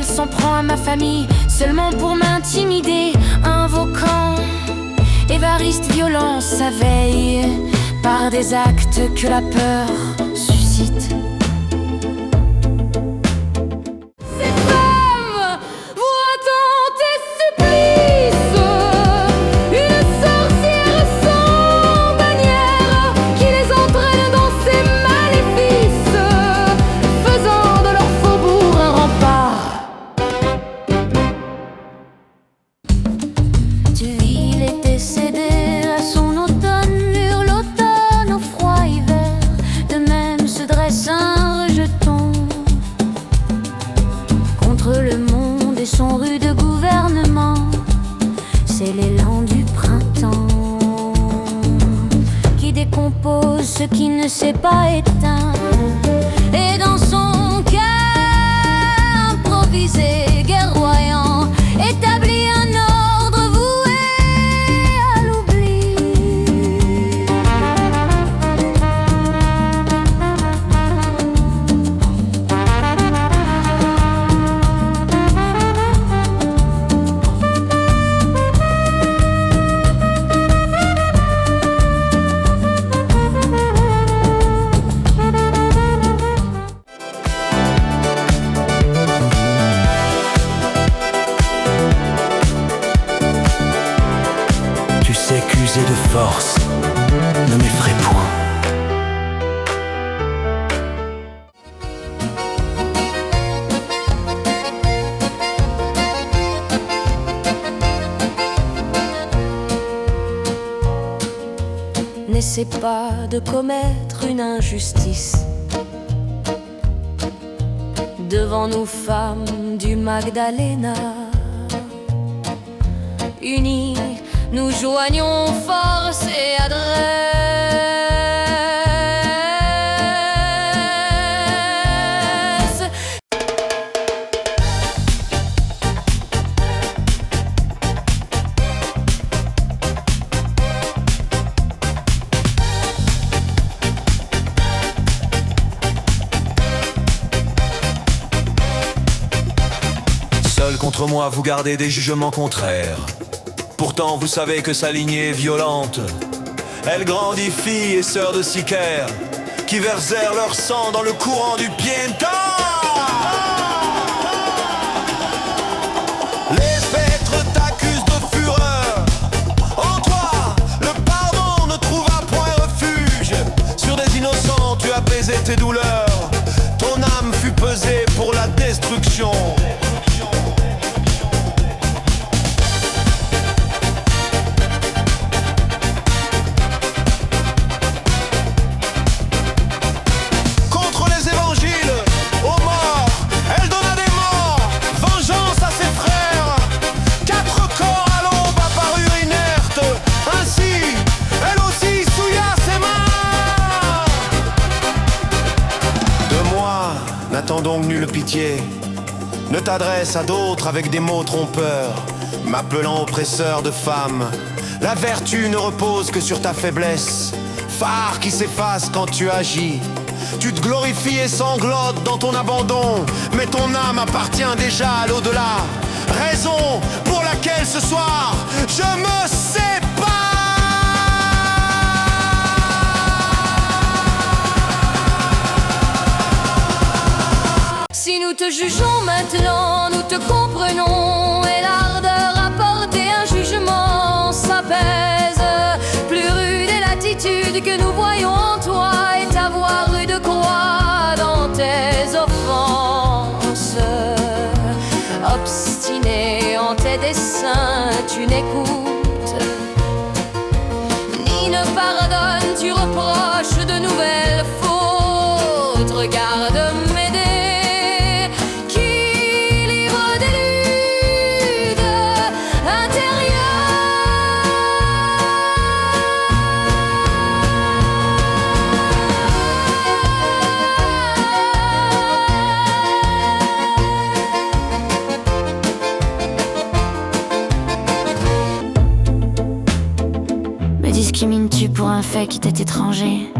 S'en prend à ma famille seulement pour m'intimider, invoquant Évariste violence sa veille par des actes que la peur suscite. Ces femmes voient tes supplices, une sorcière sans bannière qui les entraîne dans ses maléfices, faisant de leur faubourg un rempart. Il est décédé à son automne, mûr l'automne au froid hiver. De même se dresse un rejeton contre le monde et son rude gouvernement. C'est l'élan du printemps qui décompose ce qui ne s'est pas éteint. Et dans son cœur improvisé, guerroyant, établit un ordre voué à l'oubli. Tu sais qu'user de force ne m'effraie point. N'essaie pas de commettre une injustice devant nous femmes du Magdalena. Unis, nous joignons force et adresse. Seul contre moi, vous gardez des jugements contraires. Pourtant vous savez que sa lignée est violente. Elle grandit filles et sœurs de Sicaire qui versèrent leur sang dans le courant du Piéton. Les spectres t'accusent de fureur. En toi, le pardon ne trouva point refuge. Sur des innocents, tu apaisais tes douleurs. Ton âme fut pesée pour la destruction. N'attends donc nulle pitié. Ne t'adresse à d'autres avec des mots trompeurs, m'appelant oppresseur de femmes. La vertu ne repose que sur ta faiblesse, phare qui s'efface quand tu agis. Tu te glorifies et sanglotes dans ton abandon, mais ton âme appartient déjà à l'au-delà. Raison pour laquelle ce soir je me sépare. Si nous te jugeons maintenant, nous te comprenons, et l'ardeur à porter un jugement s'apaise. Plus rude est l'attitude que nous voyons en toi, et ta voix rude croix dans tes offenses. Obstiné en tes desseins, tu n'écoutes ni ne pardonnes, tu reproches de nouvelles fautes. Regarde m'aider, qui livre des luttes Me discrimines-tu pour un fait qui t'est étranger?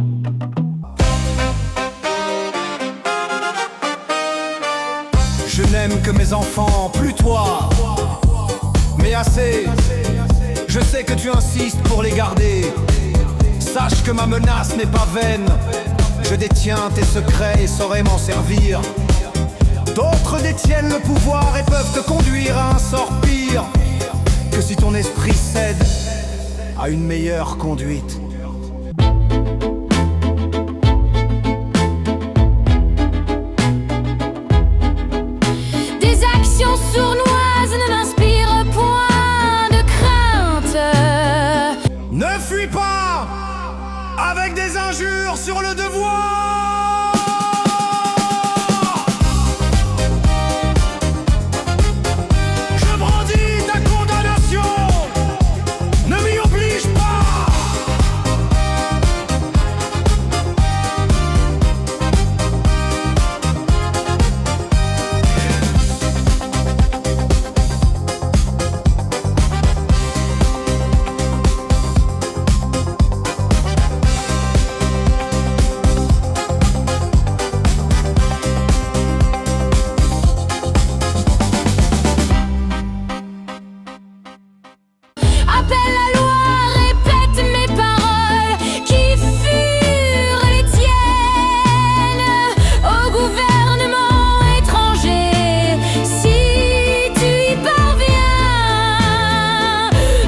Je n'aime que mes enfants, plus toi. Mais assez, je sais que tu insistes pour les garder. Sache que ma menace n'est pas vaine. Je détiens tes secrets et saurai m'en servir. D'autres détiennent le pouvoir et peuvent te conduire à un sort pire que si ton esprit cède à une meilleure conduite. Des actions sournoises ne m'inspirent point de crainte. Ne fuis pas avec des injures sur le devoir. Je brandis ta condamnation, ne m'y oblige pas. Appelle la loi, répète mes paroles qui furent les tiennes. Au gouvernement étranger, si tu y parviens,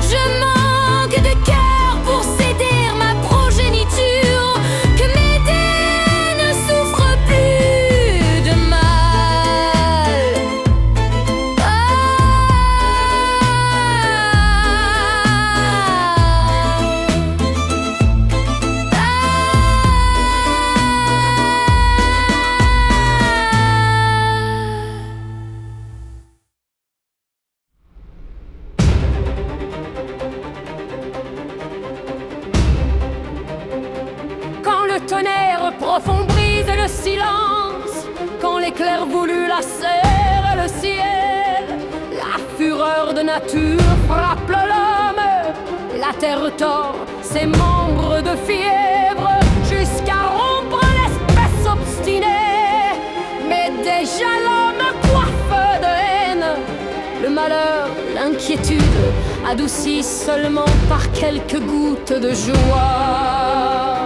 je manque de cœur pour céder ma progéniture, que mes dés ne souffrent plus de mal. Quand le tonnerre profond brise le silence, quand l'éclair voulu lacère le ciel, la fureur de nature frappe l'homme, la terre tord ses membres de fièvre, jusqu'à rompre l'espèce obstinée. Mais déjà l'homme coiffe de haine, le malheur, l'inquiétude, adoucis seulement par quelques gouttes de joie.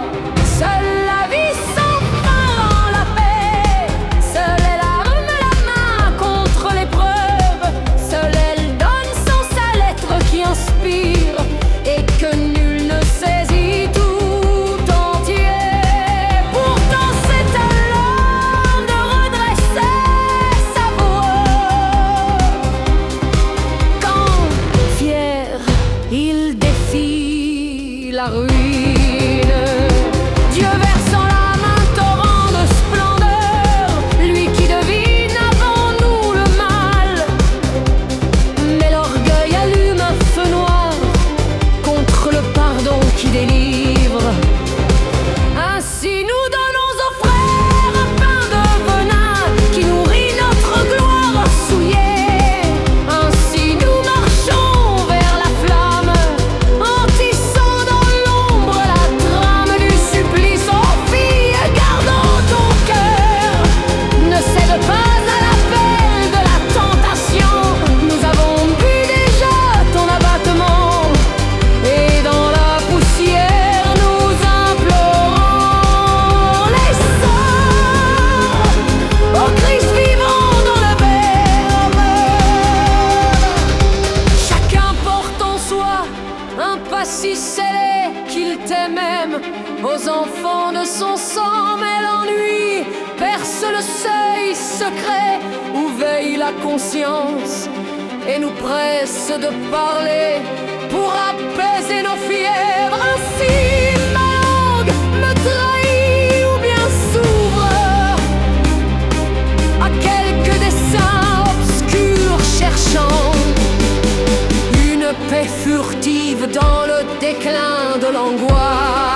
Seule la vie sans fin rend la paix, seule elle arme la main contre l'épreuve, seule elle donne sens à l'être qui inspire et que nul ne saisit tout entier. Pourtant c'est à l'homme de redresser sa voix quand, fier, il défie la ruine. secret où veille la conscience et nous presse de parler pour apaiser nos fièvres. Ainsi ma langue me trahit ou bien s'ouvre à quelques dessins obscurs cherchant une paix furtive dans le déclin de l'angoisse.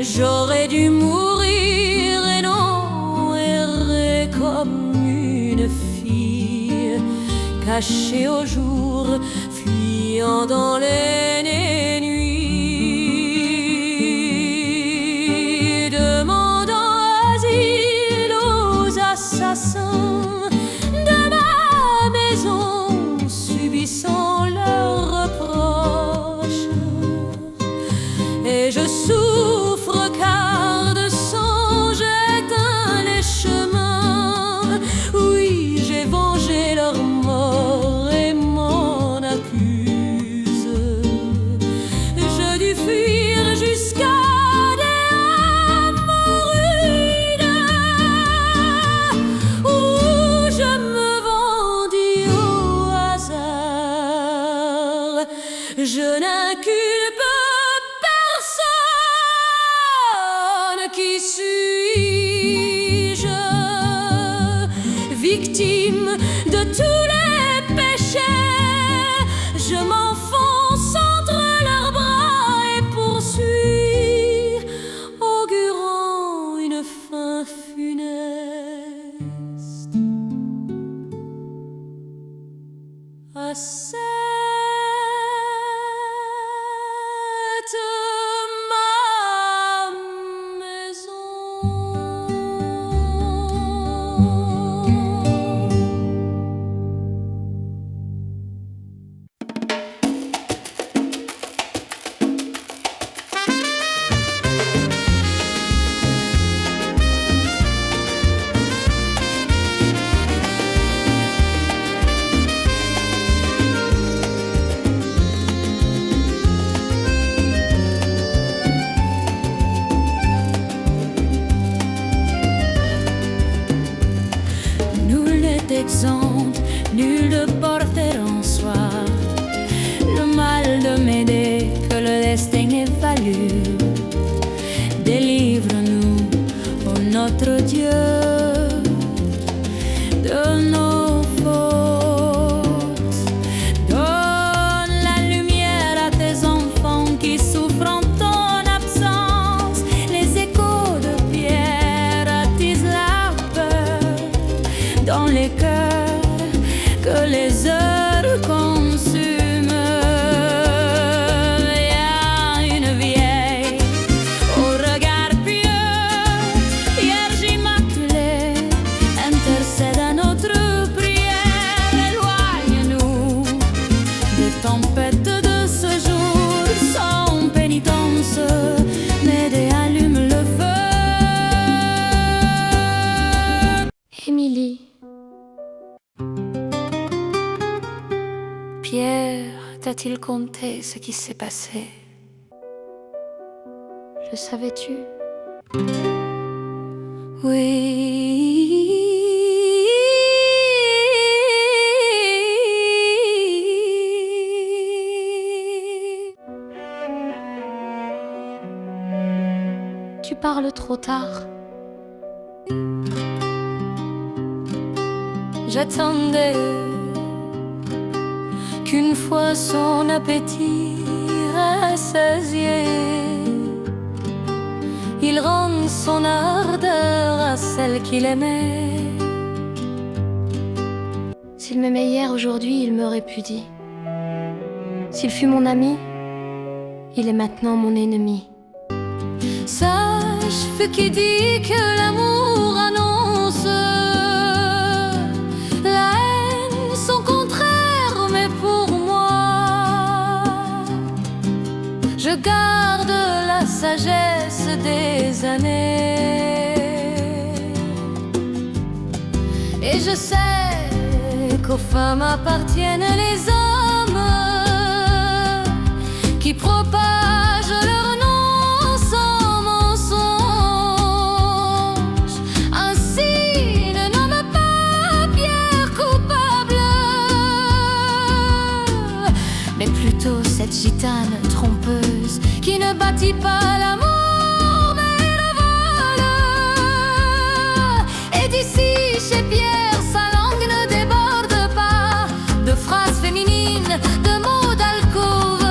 J'aurais dû mourir et non errer comme une fille, cachée au jour, fuyant dans les nuits, demandant asile aux assassins de ma maison, subissant leurs reproches. Et je souffre car de sang j'éteins les chemins. Oui, j'ai vengé leur mort et m'en accuse. Je dû fuir jusqu'à des hémorroïdes où je me vendis au hasard. Je n'inculpe qui suis-je, victime de tous les péchés? Je m'enfonce entre leurs bras et poursuis, augurant une fin funeste à cette nul de porter en soi le mal de m'aider que le destin ait valu. Délivre-nous, ô notre Dieu, de nos fautes. Donne la lumière à tes enfants qui souffrent en ton absence. Les échos de pierre attisent la peur dans les cœurs que les heures consument. Y a une vieille au regard pieux, Vierge immaculée, intercède à notre prière. Éloigne-nous des tempêtes de ce jour sans pénitence, mais allume le feu Lily. Pierre t'a-t-il conté ce qui s'est passé? Le savais-tu? Oui. Tu parles trop tard. J'attendais qu'une fois son appétit rassasié, il rende son ardeur à celle qu'il aimait. S'il m'aimait hier, aujourd'hui, il me répudie. S'il fut mon ami, il est maintenant mon ennemi. Sage fut qui dit que l'amour annonce la haine, son contraire, mais pour moi, je garde la sagesse des années. Et je sais qu'aux femmes appartiennent les hommes qui propagent leur nom sans mensonge. Ainsi ne nomme pas Pierre coupable, mais plutôt cette gitane trompeuse qui ne bâtit pas l'amour mais le vole. Et d'ici chez Pierre, sa langue ne déborde pas de phrases féminines, de mots d'alcôve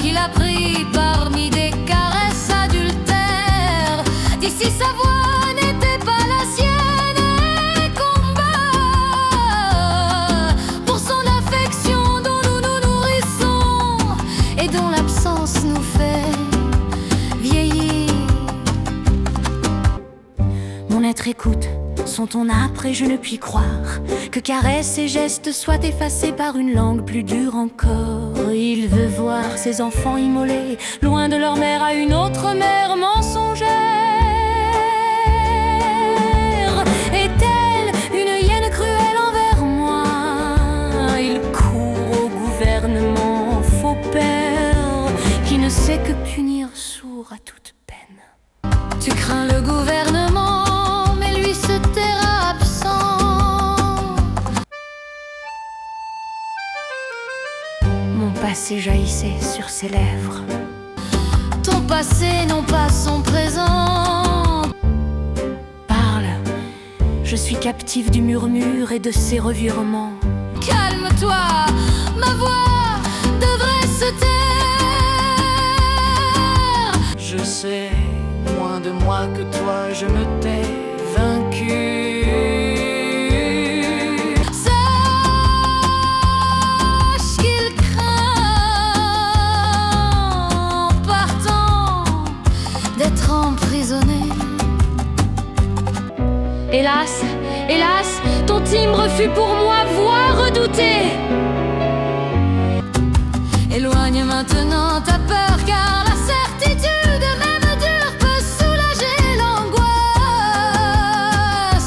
qu'il a pris parmi des caresses adultères. D'ici sa voix n'était pas la sienne et combat pour son affection dont nous nous nourrissons et dont l'absence nous fait vieillir. Mon être écoute son ton âpre et je ne puis croire que caresses et gestes soient effacés par une langue plus dure encore. Il veut voir ses enfants immolés loin de leur mère à une autre mère mensongère. Est-elle une hyène cruelle envers moi? Il court au gouvernement, faux père qui ne sait que punir sourd à toute peine. Tu crains le gouvernement, mais lui se taira absent. Mon passé jaillissait sur ses lèvres. Ton passé, non pas son présent. Parle, je suis captive du murmure et de ses revirements. Calme-toi, ma voix devrait se taire. Je sais, moins de moi que toi, je me t'ai vaincu. Sache qu'il craint en partant d'être emprisonné. Hélas, hélas, ton timbre fut pour moi voix redoutée. Éloigne maintenant ta peur, car la certitude même dure peut soulager l'angoisse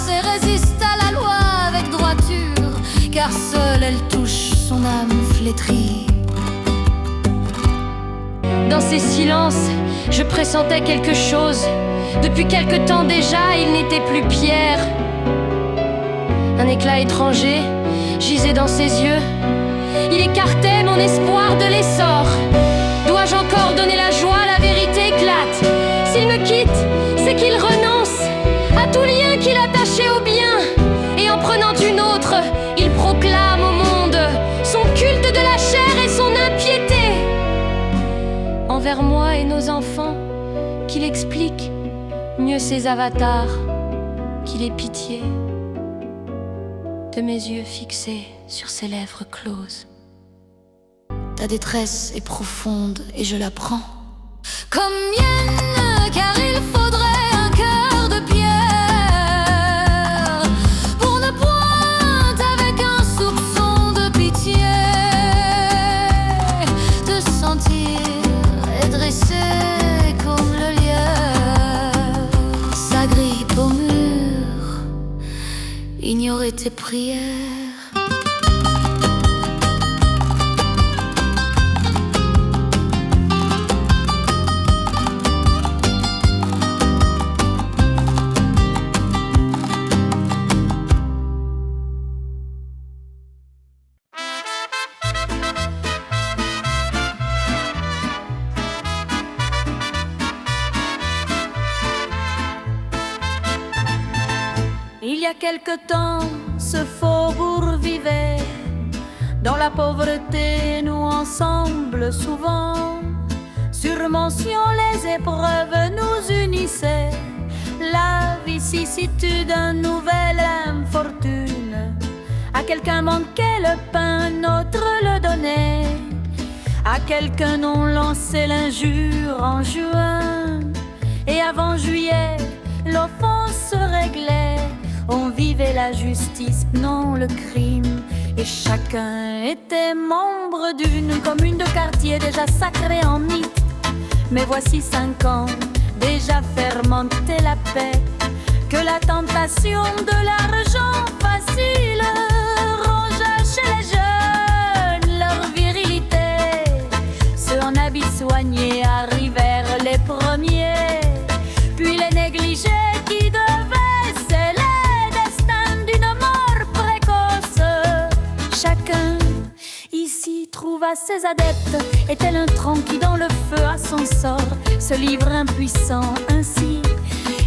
et résiste à la loi avec droiture, car seule elle touche son âme flétrie. Dans ces silences, je pressentais quelque chose. Depuis quelque temps déjà, il n'était plus Pierre. Un éclat étranger gisait dans ses yeux. Il écartait mon espoir de l'essor. Dois-je encore donner la joie? La vérité éclate. S'il me quitte, c'est qu'il renonce à tout lien qui l'attachait au bien. Et en prenant une autre, il proclame au monde son culte de la chair et son impiété envers moi et nos enfants. Qu'il explique mieux ses avatars, qu'il ait pitié de mes yeux fixés sur ses lèvres closes. Ta détresse est profonde et je la prends comme mienne, car il faudrait un cœur de pierre pour ne point avec un soupçon de pitié te sentir dressé comme le lièvre s'agrippe au mur ignorer tes prières. Il y a quelque temps, ce faubourg vivait dans la pauvreté, nous ensemble souvent. Surmontions les épreuves nous unissaient, la vicissitude, une nouvelle infortune. À quelqu'un manquait le pain, un autre le donnait. À quelqu'un on lançait l'injure en juin. Et avant juillet, l'offense se réglait. On vivait la justice, non le crime. Et chacun était membre d'une commune de quartier déjà sacrée en mythe. Mais voici 5 ans, déjà fermentait la paix. Que la tentation de l'argent facile rongea chez les jeunes leur virilité. Ceux en habits soignés arrivèrent les premiers, puis les négligés qui devaient sceller destin d'une mort précoce. Chacun ici trouva ses adeptes, et tel un tronc qui dans le feu à son sort se livre impuissant ainsi.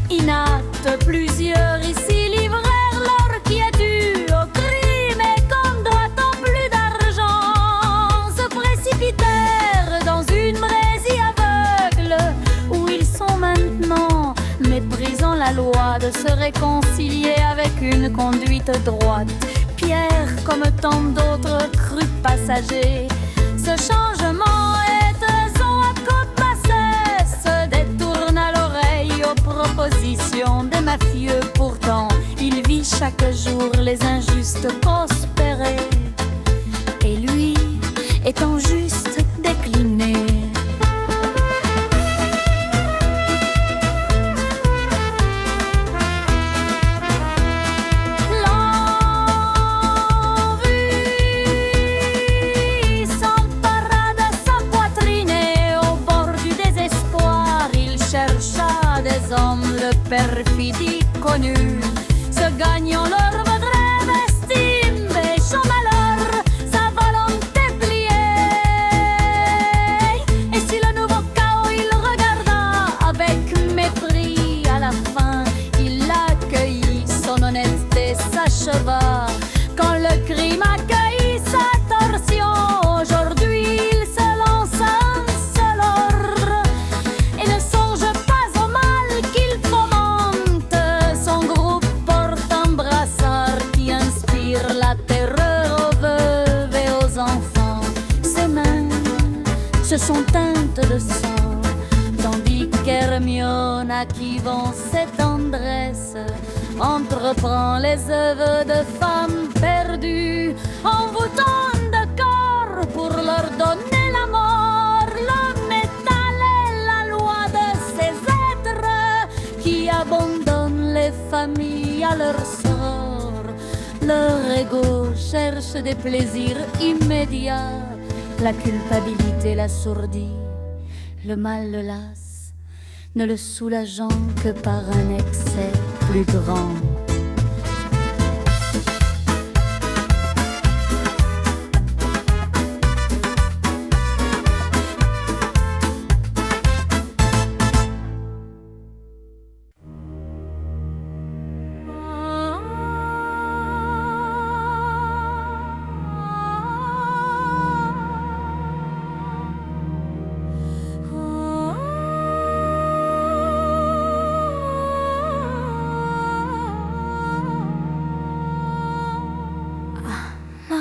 Inapte, plusieurs ici livrèrent leur quiétude au crime, et comme doit-on plus d'argent, se précipitèrent dans une brésie aveugle où ils sont maintenant, méprisant la loi de se réconcilier avec une conduite droite. Pierre, comme tant d'autres crus passagers, ce changement est à côte bassesse, détourne à l'oreille aux propositions des mafieux. Pourtant, il vit chaque jour les injustes prospérer, et lui étant juste décliné. Perfidie connue, se gagnant leur vedresse d'estime, péchant malheur, sa volonté pliée. Et si le nouveau chaos il regarda avec mépris, à la fin il accueillit, son honnêteté s'acheva. Quand le crime accueillit sa torsion, aujourd'hui il se lance un seul ordre et ne songe pas au mal qu'il fomente. Son groupe porte un brassard qui inspire la terreur aux veuves et aux enfants. Ses mains se sont teintes de sang, tandis qu'Hermione, à qui vont ses tendresses, entreprend les œuvres de femmes perdues, envoûtant de corps pour leur donner la mort. Le métal est la loi de ces êtres qui abandonnent les familles à leur sort. Leur ego cherche des plaisirs immédiats, la culpabilité l'assourdit, le mal le lasse, ne le soulageant que par un excès plus grand.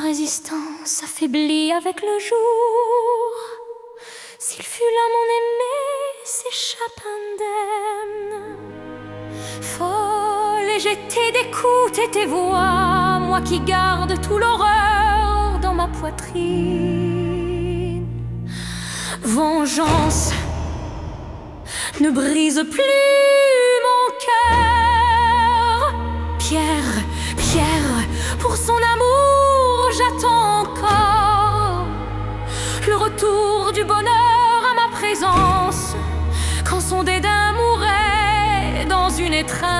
Résistance affaiblie avec le jour. S'il fut là mon aimé, s'échappe indemne. Folle, et j'étais d'écoute et tes voix, moi qui garde tout l'horreur dans ma poitrine. Vengeance, ne brise plus mon cœur. Pierre, Pierre, pour son amour, j'attends encore le retour du bonheur à ma présence, quand son dédain mourait dans une étreinte.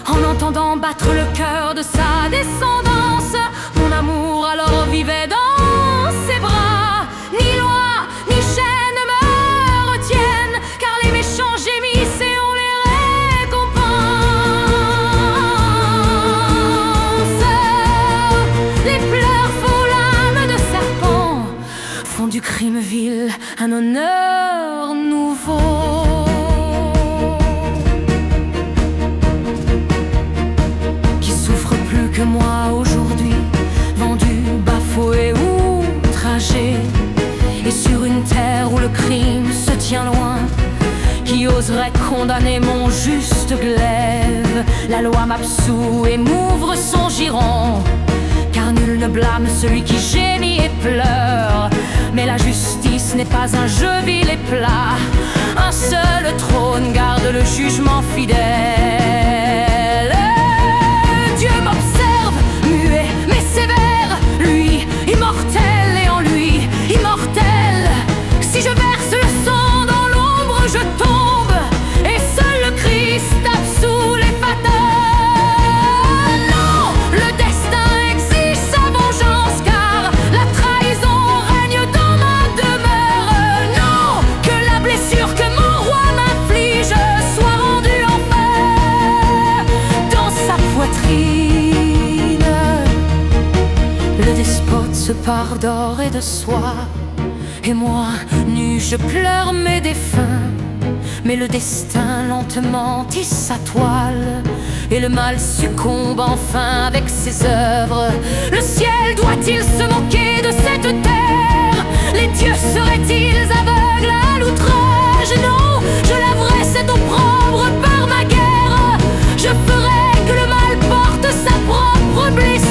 En entendant battre le cœur de sa descendance, mon amour alors vivait dans ses bras. Ni loi, ni chaîne ne me retiennent, car les méchants gémissent et on les récompense. Les pleurs faux lames de serpent font du crime vil un honneur nouveau. Que moi aujourd'hui, vendu, bafoué, outragé, et sur une terre où le crime se tient loin, qui oserait condamner mon juste glaive? La loi m'absout et m'ouvre son giron, car nul ne blâme celui qui gémit et pleure. Mais la justice n'est pas un jeu vil et plat, un seul trône garde le jugement fidèle. Dieu m'observe, muet mais sévère, lui immortel et en lui immortel. Si je verse le sang dans l'ombre, je tombe, et seul le Christ absout les fatals. Non, le destin exige sa vengeance, car la trahison règne dans ma demeure. Non, que la blessure que mon roi m'inflige soit rendue en fer dans sa poitrine. Le despote se pare d'or et de soie, et moi, nu, je pleure mes défunts. Mais le destin lentement tisse sa toile, et le mal succombe enfin avec ses œuvres. Le ciel doit-il se moquer de cette terre? Les dieux seraient-ils aveugles à l'outrage? Non, je laverai cet opprobre par ma guerre. Je ferai que le mal porte sa propre blessure.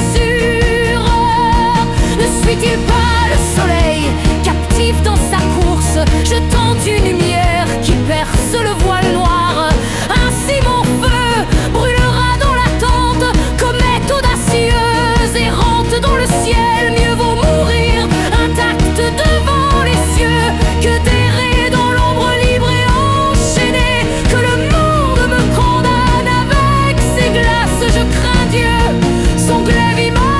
Ne suit-il pas le soleil, captif dans sa course, jetant une lumière qui perce le voile noir? Ainsi mon feu brûlera dans l'attente, comète audacieuse, errante dans le ciel. Mieux vaut mourir intacte devant les cieux que d'errer dans l'ombre libre et enchaîné. Que le monde me condamne avec ses glaces, je crains Dieu, son glaive immaculé.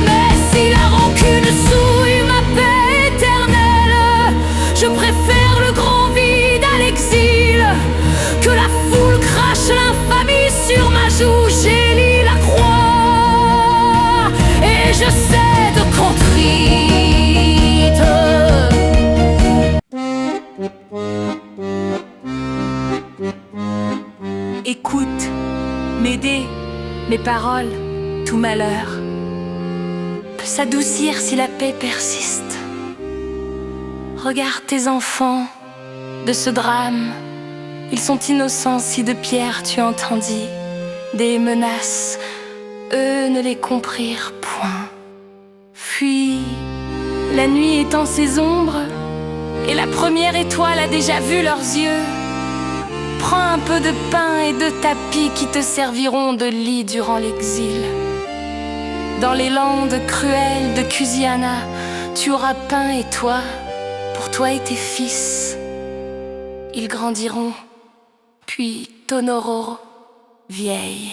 Mais si la rancune souille ma paix éternelle, je préfère le grand vide à l'exil. Que la foule crache l'infamie sur ma joue, j'élis la croix et je cède contrite. Écoute, m'aider, mes paroles, tout malheur peut s'adoucir si la paix persiste. Regarde tes enfants de ce drame, ils sont innocents si de pierre tu entendis des menaces, eux ne les comprirent point. Fuis, la nuit étend ses ombres, et la première étoile a déjà vu leurs yeux. Prends un peu de pain et de tapis qui te serviront de lit durant l'exil. Dans les landes cruelles de Cusiana, tu auras pain et toi, pour toi et tes fils. Ils grandiront, puis t'honoreront, vieille.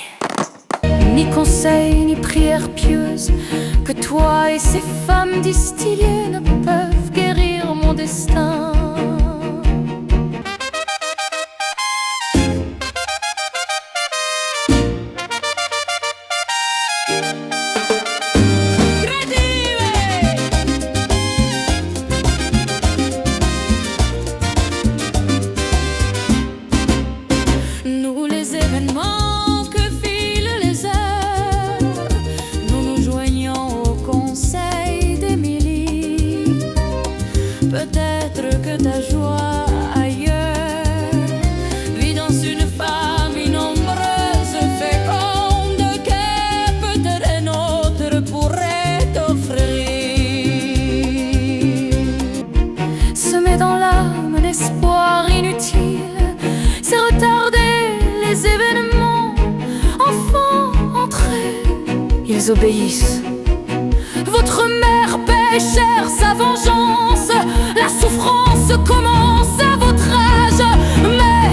Ni conseil, ni prière pieuse, que toi et ces femmes distillées ne peuvent guérir mon destin. Nous les événements que filent les heures, nous nous joignons au conseil d'Émilie. Peut-être que désobéissent. Votre mère paie cher sa vengeance. La souffrance commence à votre âge. Mais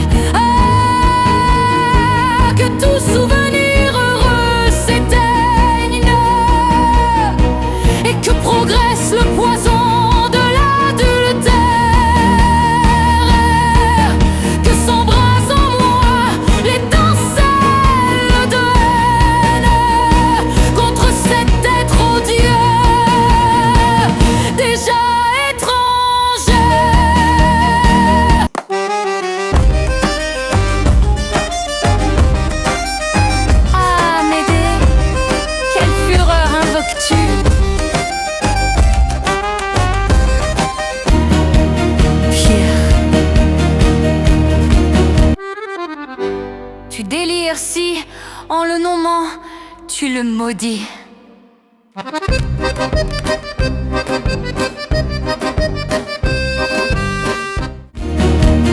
que tout souvenir heureux s'éteigne et que progresse le poison de l'adultère. Que s'embrasent en moi l'étincelle de haine contre cet être odieux déjà étranger. Ah, Médée, quelle fureur invoques-tu? Pierre, Tu délires si, en le nommant, tu le maudis.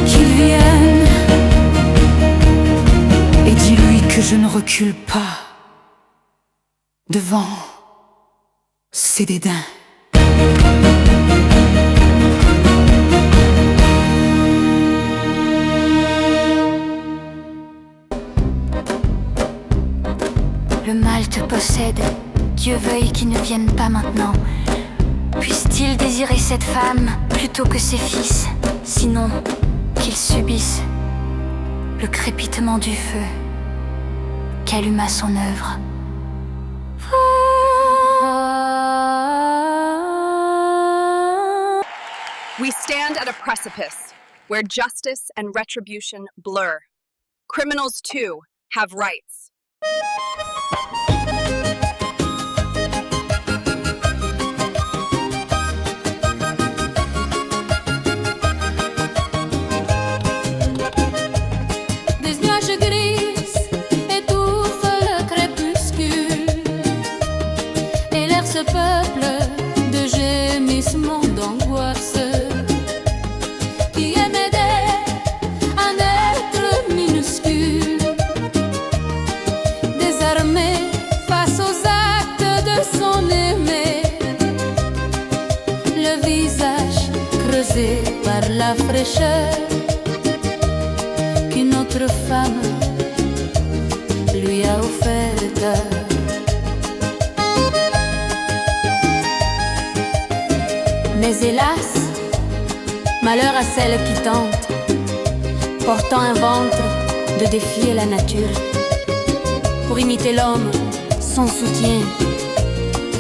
qu'il vienne et dis-lui que je ne recule pas devant ses dédains. Le mal te possède, Dieu veuille qu'il ne vienne pas maintenant. Puisse-t-il désirer cette femme plutôt que ses fils, sinon qu'il subisse le crépitement du feu qu'alluma son œuvre. We stand at a precipice where justice and retribution blur. Criminals, too, have rights. Des nuages gris étouffent le crépuscule et l'air se peuple de gémissements d'angoisse. Qui est Médée, un être minuscule, désarmé face aux actes de son aimé, le visage creusé par la fraîcheur qu'une autre femme lui a offerte. Mais hélas, malheur à celle qui tente, portant un ventre, de défier la nature. Pour imiter l'homme, son soutien,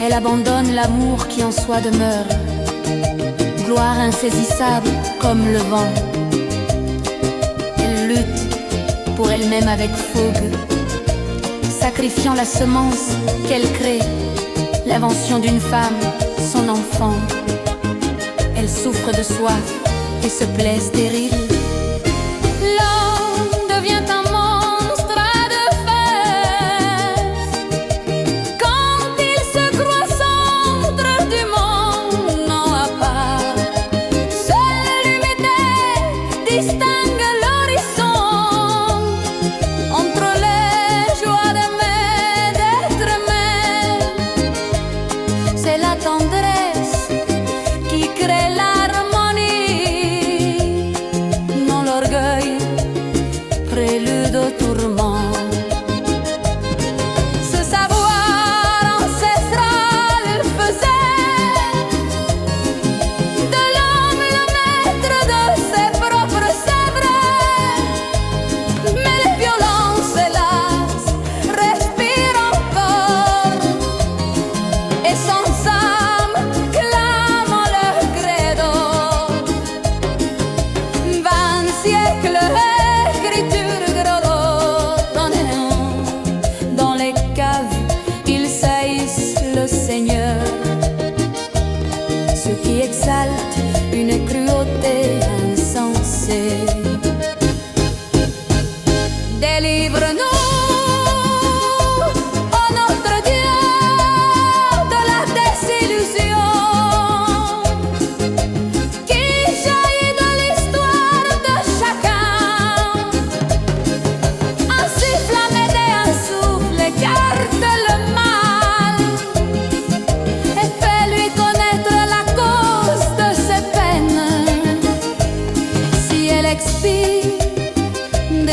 elle abandonne l'amour qui en soi demeure. Gloire insaisissable comme le vent, elle lutte pour elle-même avec fougue, sacrifiant la semence qu'elle crée, l'invention d'une femme, son enfant. Elle souffre de soif et se plaît stérile. L'homme devient un monstre à deux faces quand il se croit centre du monde, non à part. Seule l'humidité distingue l'horizon entre les joies d'aimer, d'être aimé. C'est la tendresse qui crée l'harmonie, non l'orgueil, prélude au tourment. Ce savoir ancestral faisait de l'homme le maître de ses propres sèvres. Mais les violences, hélas, respirent encore et sans âme clament leur credo. 20 siècles, écriture gros dans les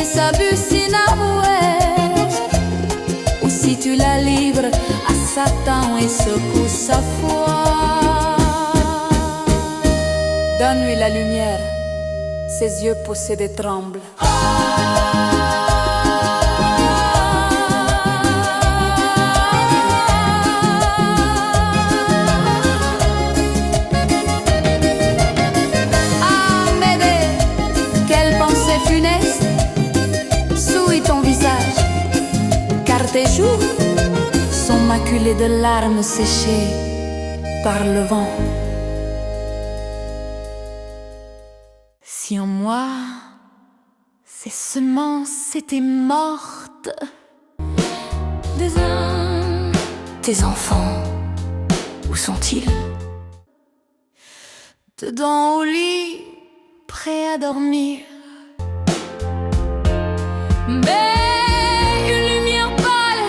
fais sa bus inavouée, ou si tu la livres à Satan et secoues sa foi. Donne-lui la lumière, ses yeux possédés tremblent. Funeste, souille ton visage, car tes joues sont maculées de larmes séchées par le vent. Si en moi, ces semences étaient mortes, tes enfants, où sont-ils? Dedans au lit, prêts à dormir. Mais une lumière pâle,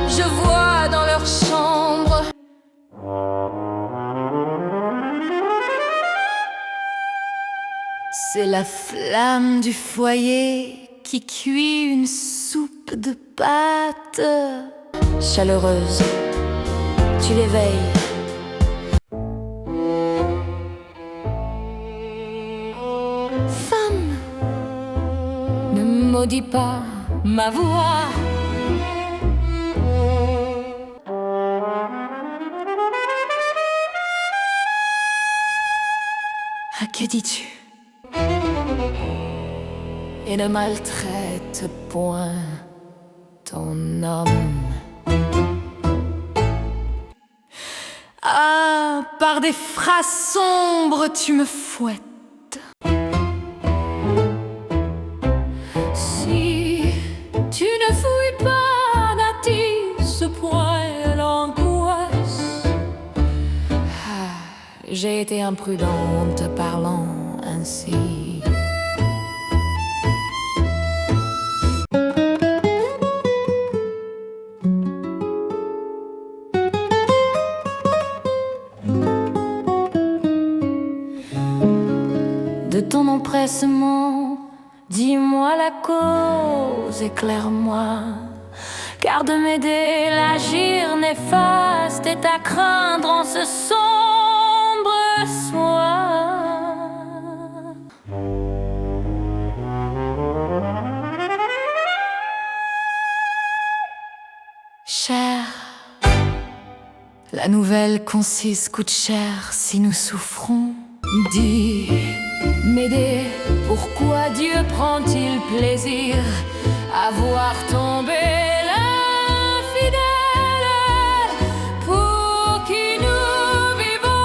je vois dans leur chambre. C'est la flamme du foyer qui cuit une soupe de pâtes. Chaleureuse, tu l'éveilles. Ne maudis pas ma voix. Ah, que dis-tu? Et ne maltraite point ton homme. Ah, par des phrases sombres tu me fouettes. Tu ne fouilles pas, n'attise point l'angoisse. J'ai été imprudente parlant ainsi. De ton empressement, dis-moi la cause, éclaire-moi, car de m'aider l'agir néfaste est à craindre en ce sombre soir. Cher, la nouvelle concise coûte cher si nous souffrons. Dis, m'aider, pourquoi Dieu prend-il plaisir à voir tomber l'infidèle pour qui nous vivons?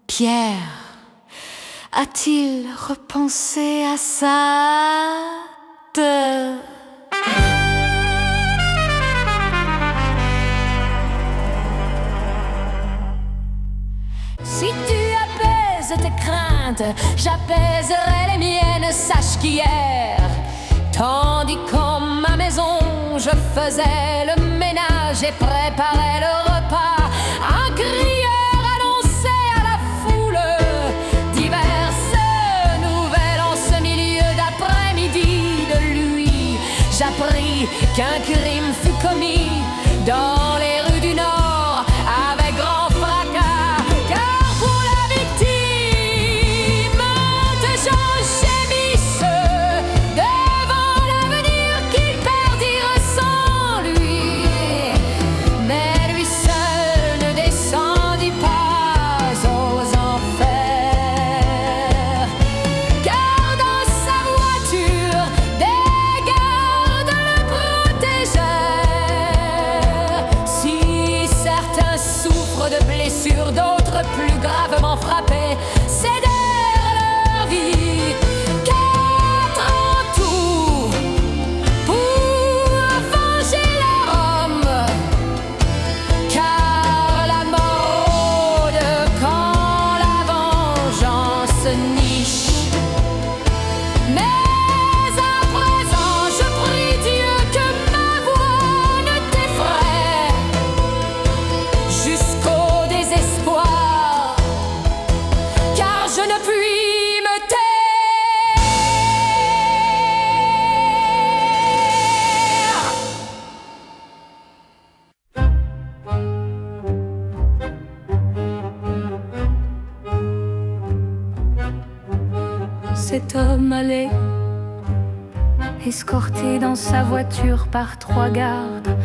Pierre, a-t-il repensé à ça? Si tu apaises tes craintes, j'apaiserai les miennes. Sache qu'hier, tandis qu'en ma maison je faisais le ménage et préparais le repas, un crieur annonçait à la foule diverses nouvelles. En ce milieu d'après-midi, de lui j'appris qu'un crime fut commis dans les rues du Nord avec grand fracas. Car pour la victime, des gens gémissent devant l'avenir qu'ils perdirent sans lui. Mais lui seul ne descendit pas aux enfers, car dans sa voiture des gardes le protégèrent. Si certains souffrent de blessures, d'autres plus gravement frappés cédèrent leur vie. 4 en tout pour venger leur homme, car la mort rôde quand la vengeance niche. Mais à présent je prie Dieu que ma voix ne t'effraie jusqu'au désespoir, car je ne puis me cet homme allait, escorté dans sa voiture par 3 gardes.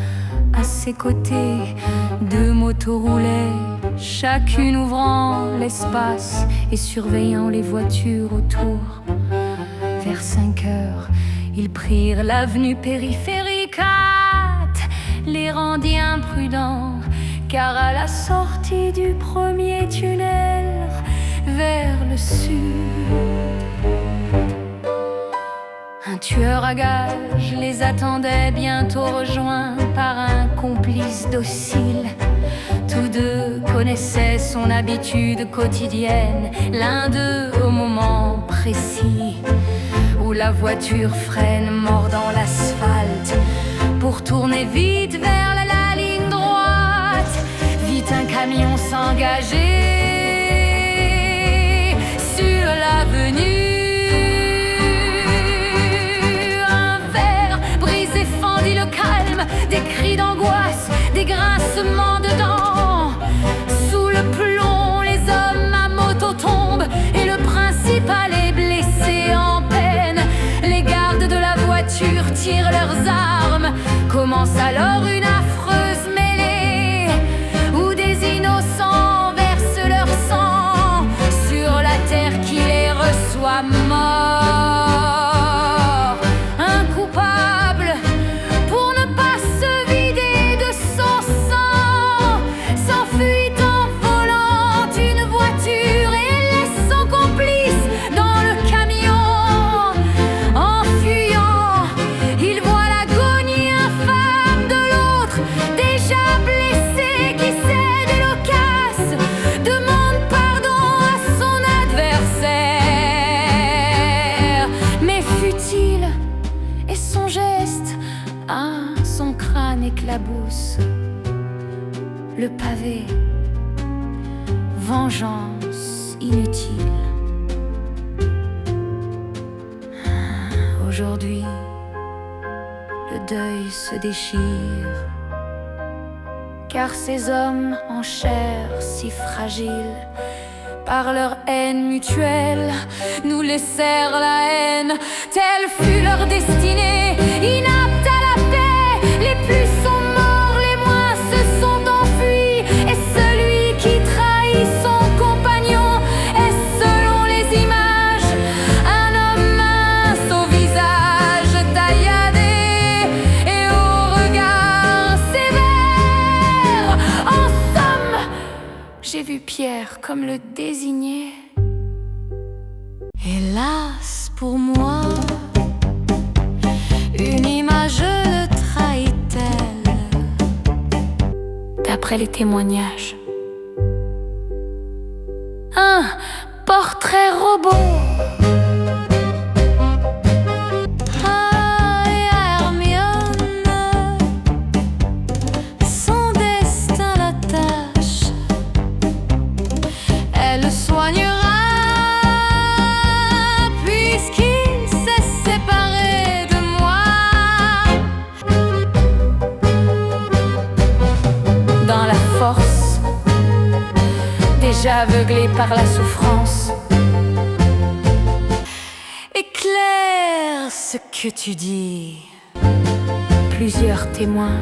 À ses côtés, 2 motos roulaient, chacune ouvrant l'espace et surveillant les voitures autour. Vers 5 heures, ils prirent l'avenue périphérique, les rendit imprudents, car à la sortie du premier tunnel vers le sud, un tueur à gages les attendait, bientôt rejoint par un complice docile. Tous 2 connaissaient son habitude quotidienne, l'un d'eux au moment précis où la voiture freine, mordant l'asphalte, pour tourner vite vers la ligne droite. Vite un camion s'engageait sur l'avenue. Le calme, des cris d'angoisse, des grincements de dents. Sous le plomb, les hommes à moto tombent et le principal est blessé en peine. Les gardes de la voiture tirent leurs armes. Commence alors une affreuse mêlée où des innocents versent leur sang sur la terre qui les reçoit morts. Un coupable le pavé, vengeance inutile. Aujourd'hui, le deuil se déchire, car ces hommes en chair si fragiles, par leur haine mutuelle, nous laissèrent la haine. Telle fut leur destinée, inapte à la paix. Les plus sont morts, les moins se sont enfuis, et celui qui trahit son compagnon est, selon les images, un homme mince au visage tailladé et au regard sévère. En somme, j'ai vu Pierre comme le désigné. Hélas pour moi, une image le trahit-elle? D'après les témoignages, un portrait robot. Aveuglé par la souffrance, éclaire ce que tu dis. Plusieurs témoins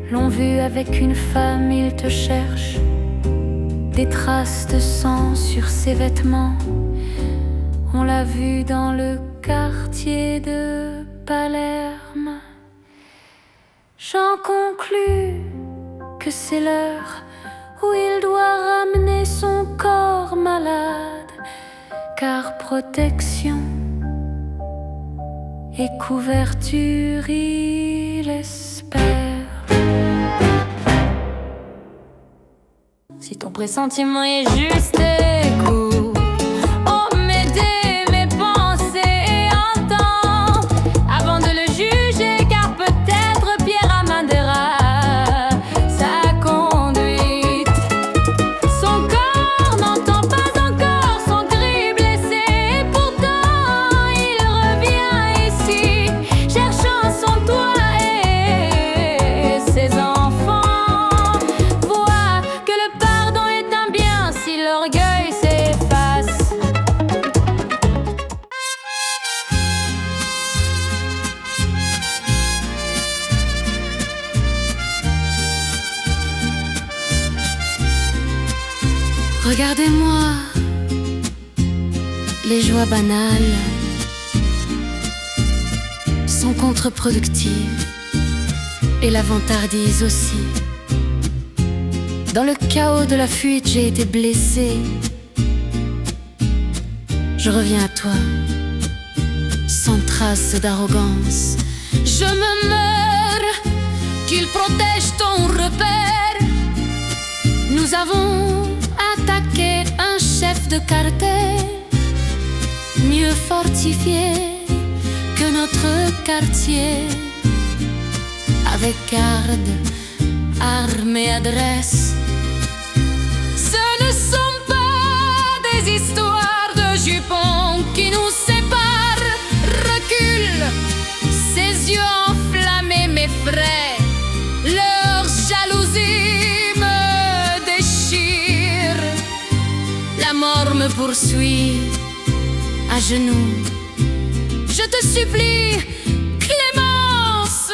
l'ont vu avec une femme, il te cherche. Des traces de sang sur ses vêtements, on l'a vu dans le quartier de Palerme. J'en conclus que c'est l'heure où il doit ramener son corps malade, car protection et couverture il espère. Si ton pressentiment est juste, écoute, oh m'aider mes pensées et entends avant de le juger, car peut-être Pierre Amandera orgueil, c'est Pardonnez-moi les joies banales sont contre-productives et la vantardise aussi. Dans le chaos de la fuite, j'ai été blessée. Je reviens à toi, sans trace d'arrogance. Je me meurs, qu'il protège ton repère. Nous avons attaqué un chef de cartel, mieux fortifié que notre quartier, avec garde, armes et adresse. Ce ne sont pas des histoires de jupons qui nous séparent. Recule, ses yeux enflammés m'effraient. Leur jalousie me déchire. La mort me poursuit à genoux. Je te supplie, Clémence.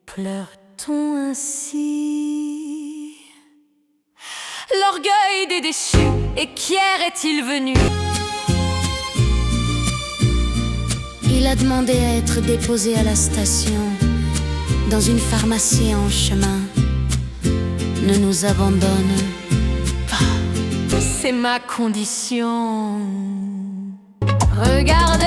Pleure-t-on ainsi? L'orgueil des déchus, et qu'hier est-il venu? Il a demandé à être déposé à la station, dans une pharmacie en chemin. Ne nous abandonne pas, c'est ma condition. Regarde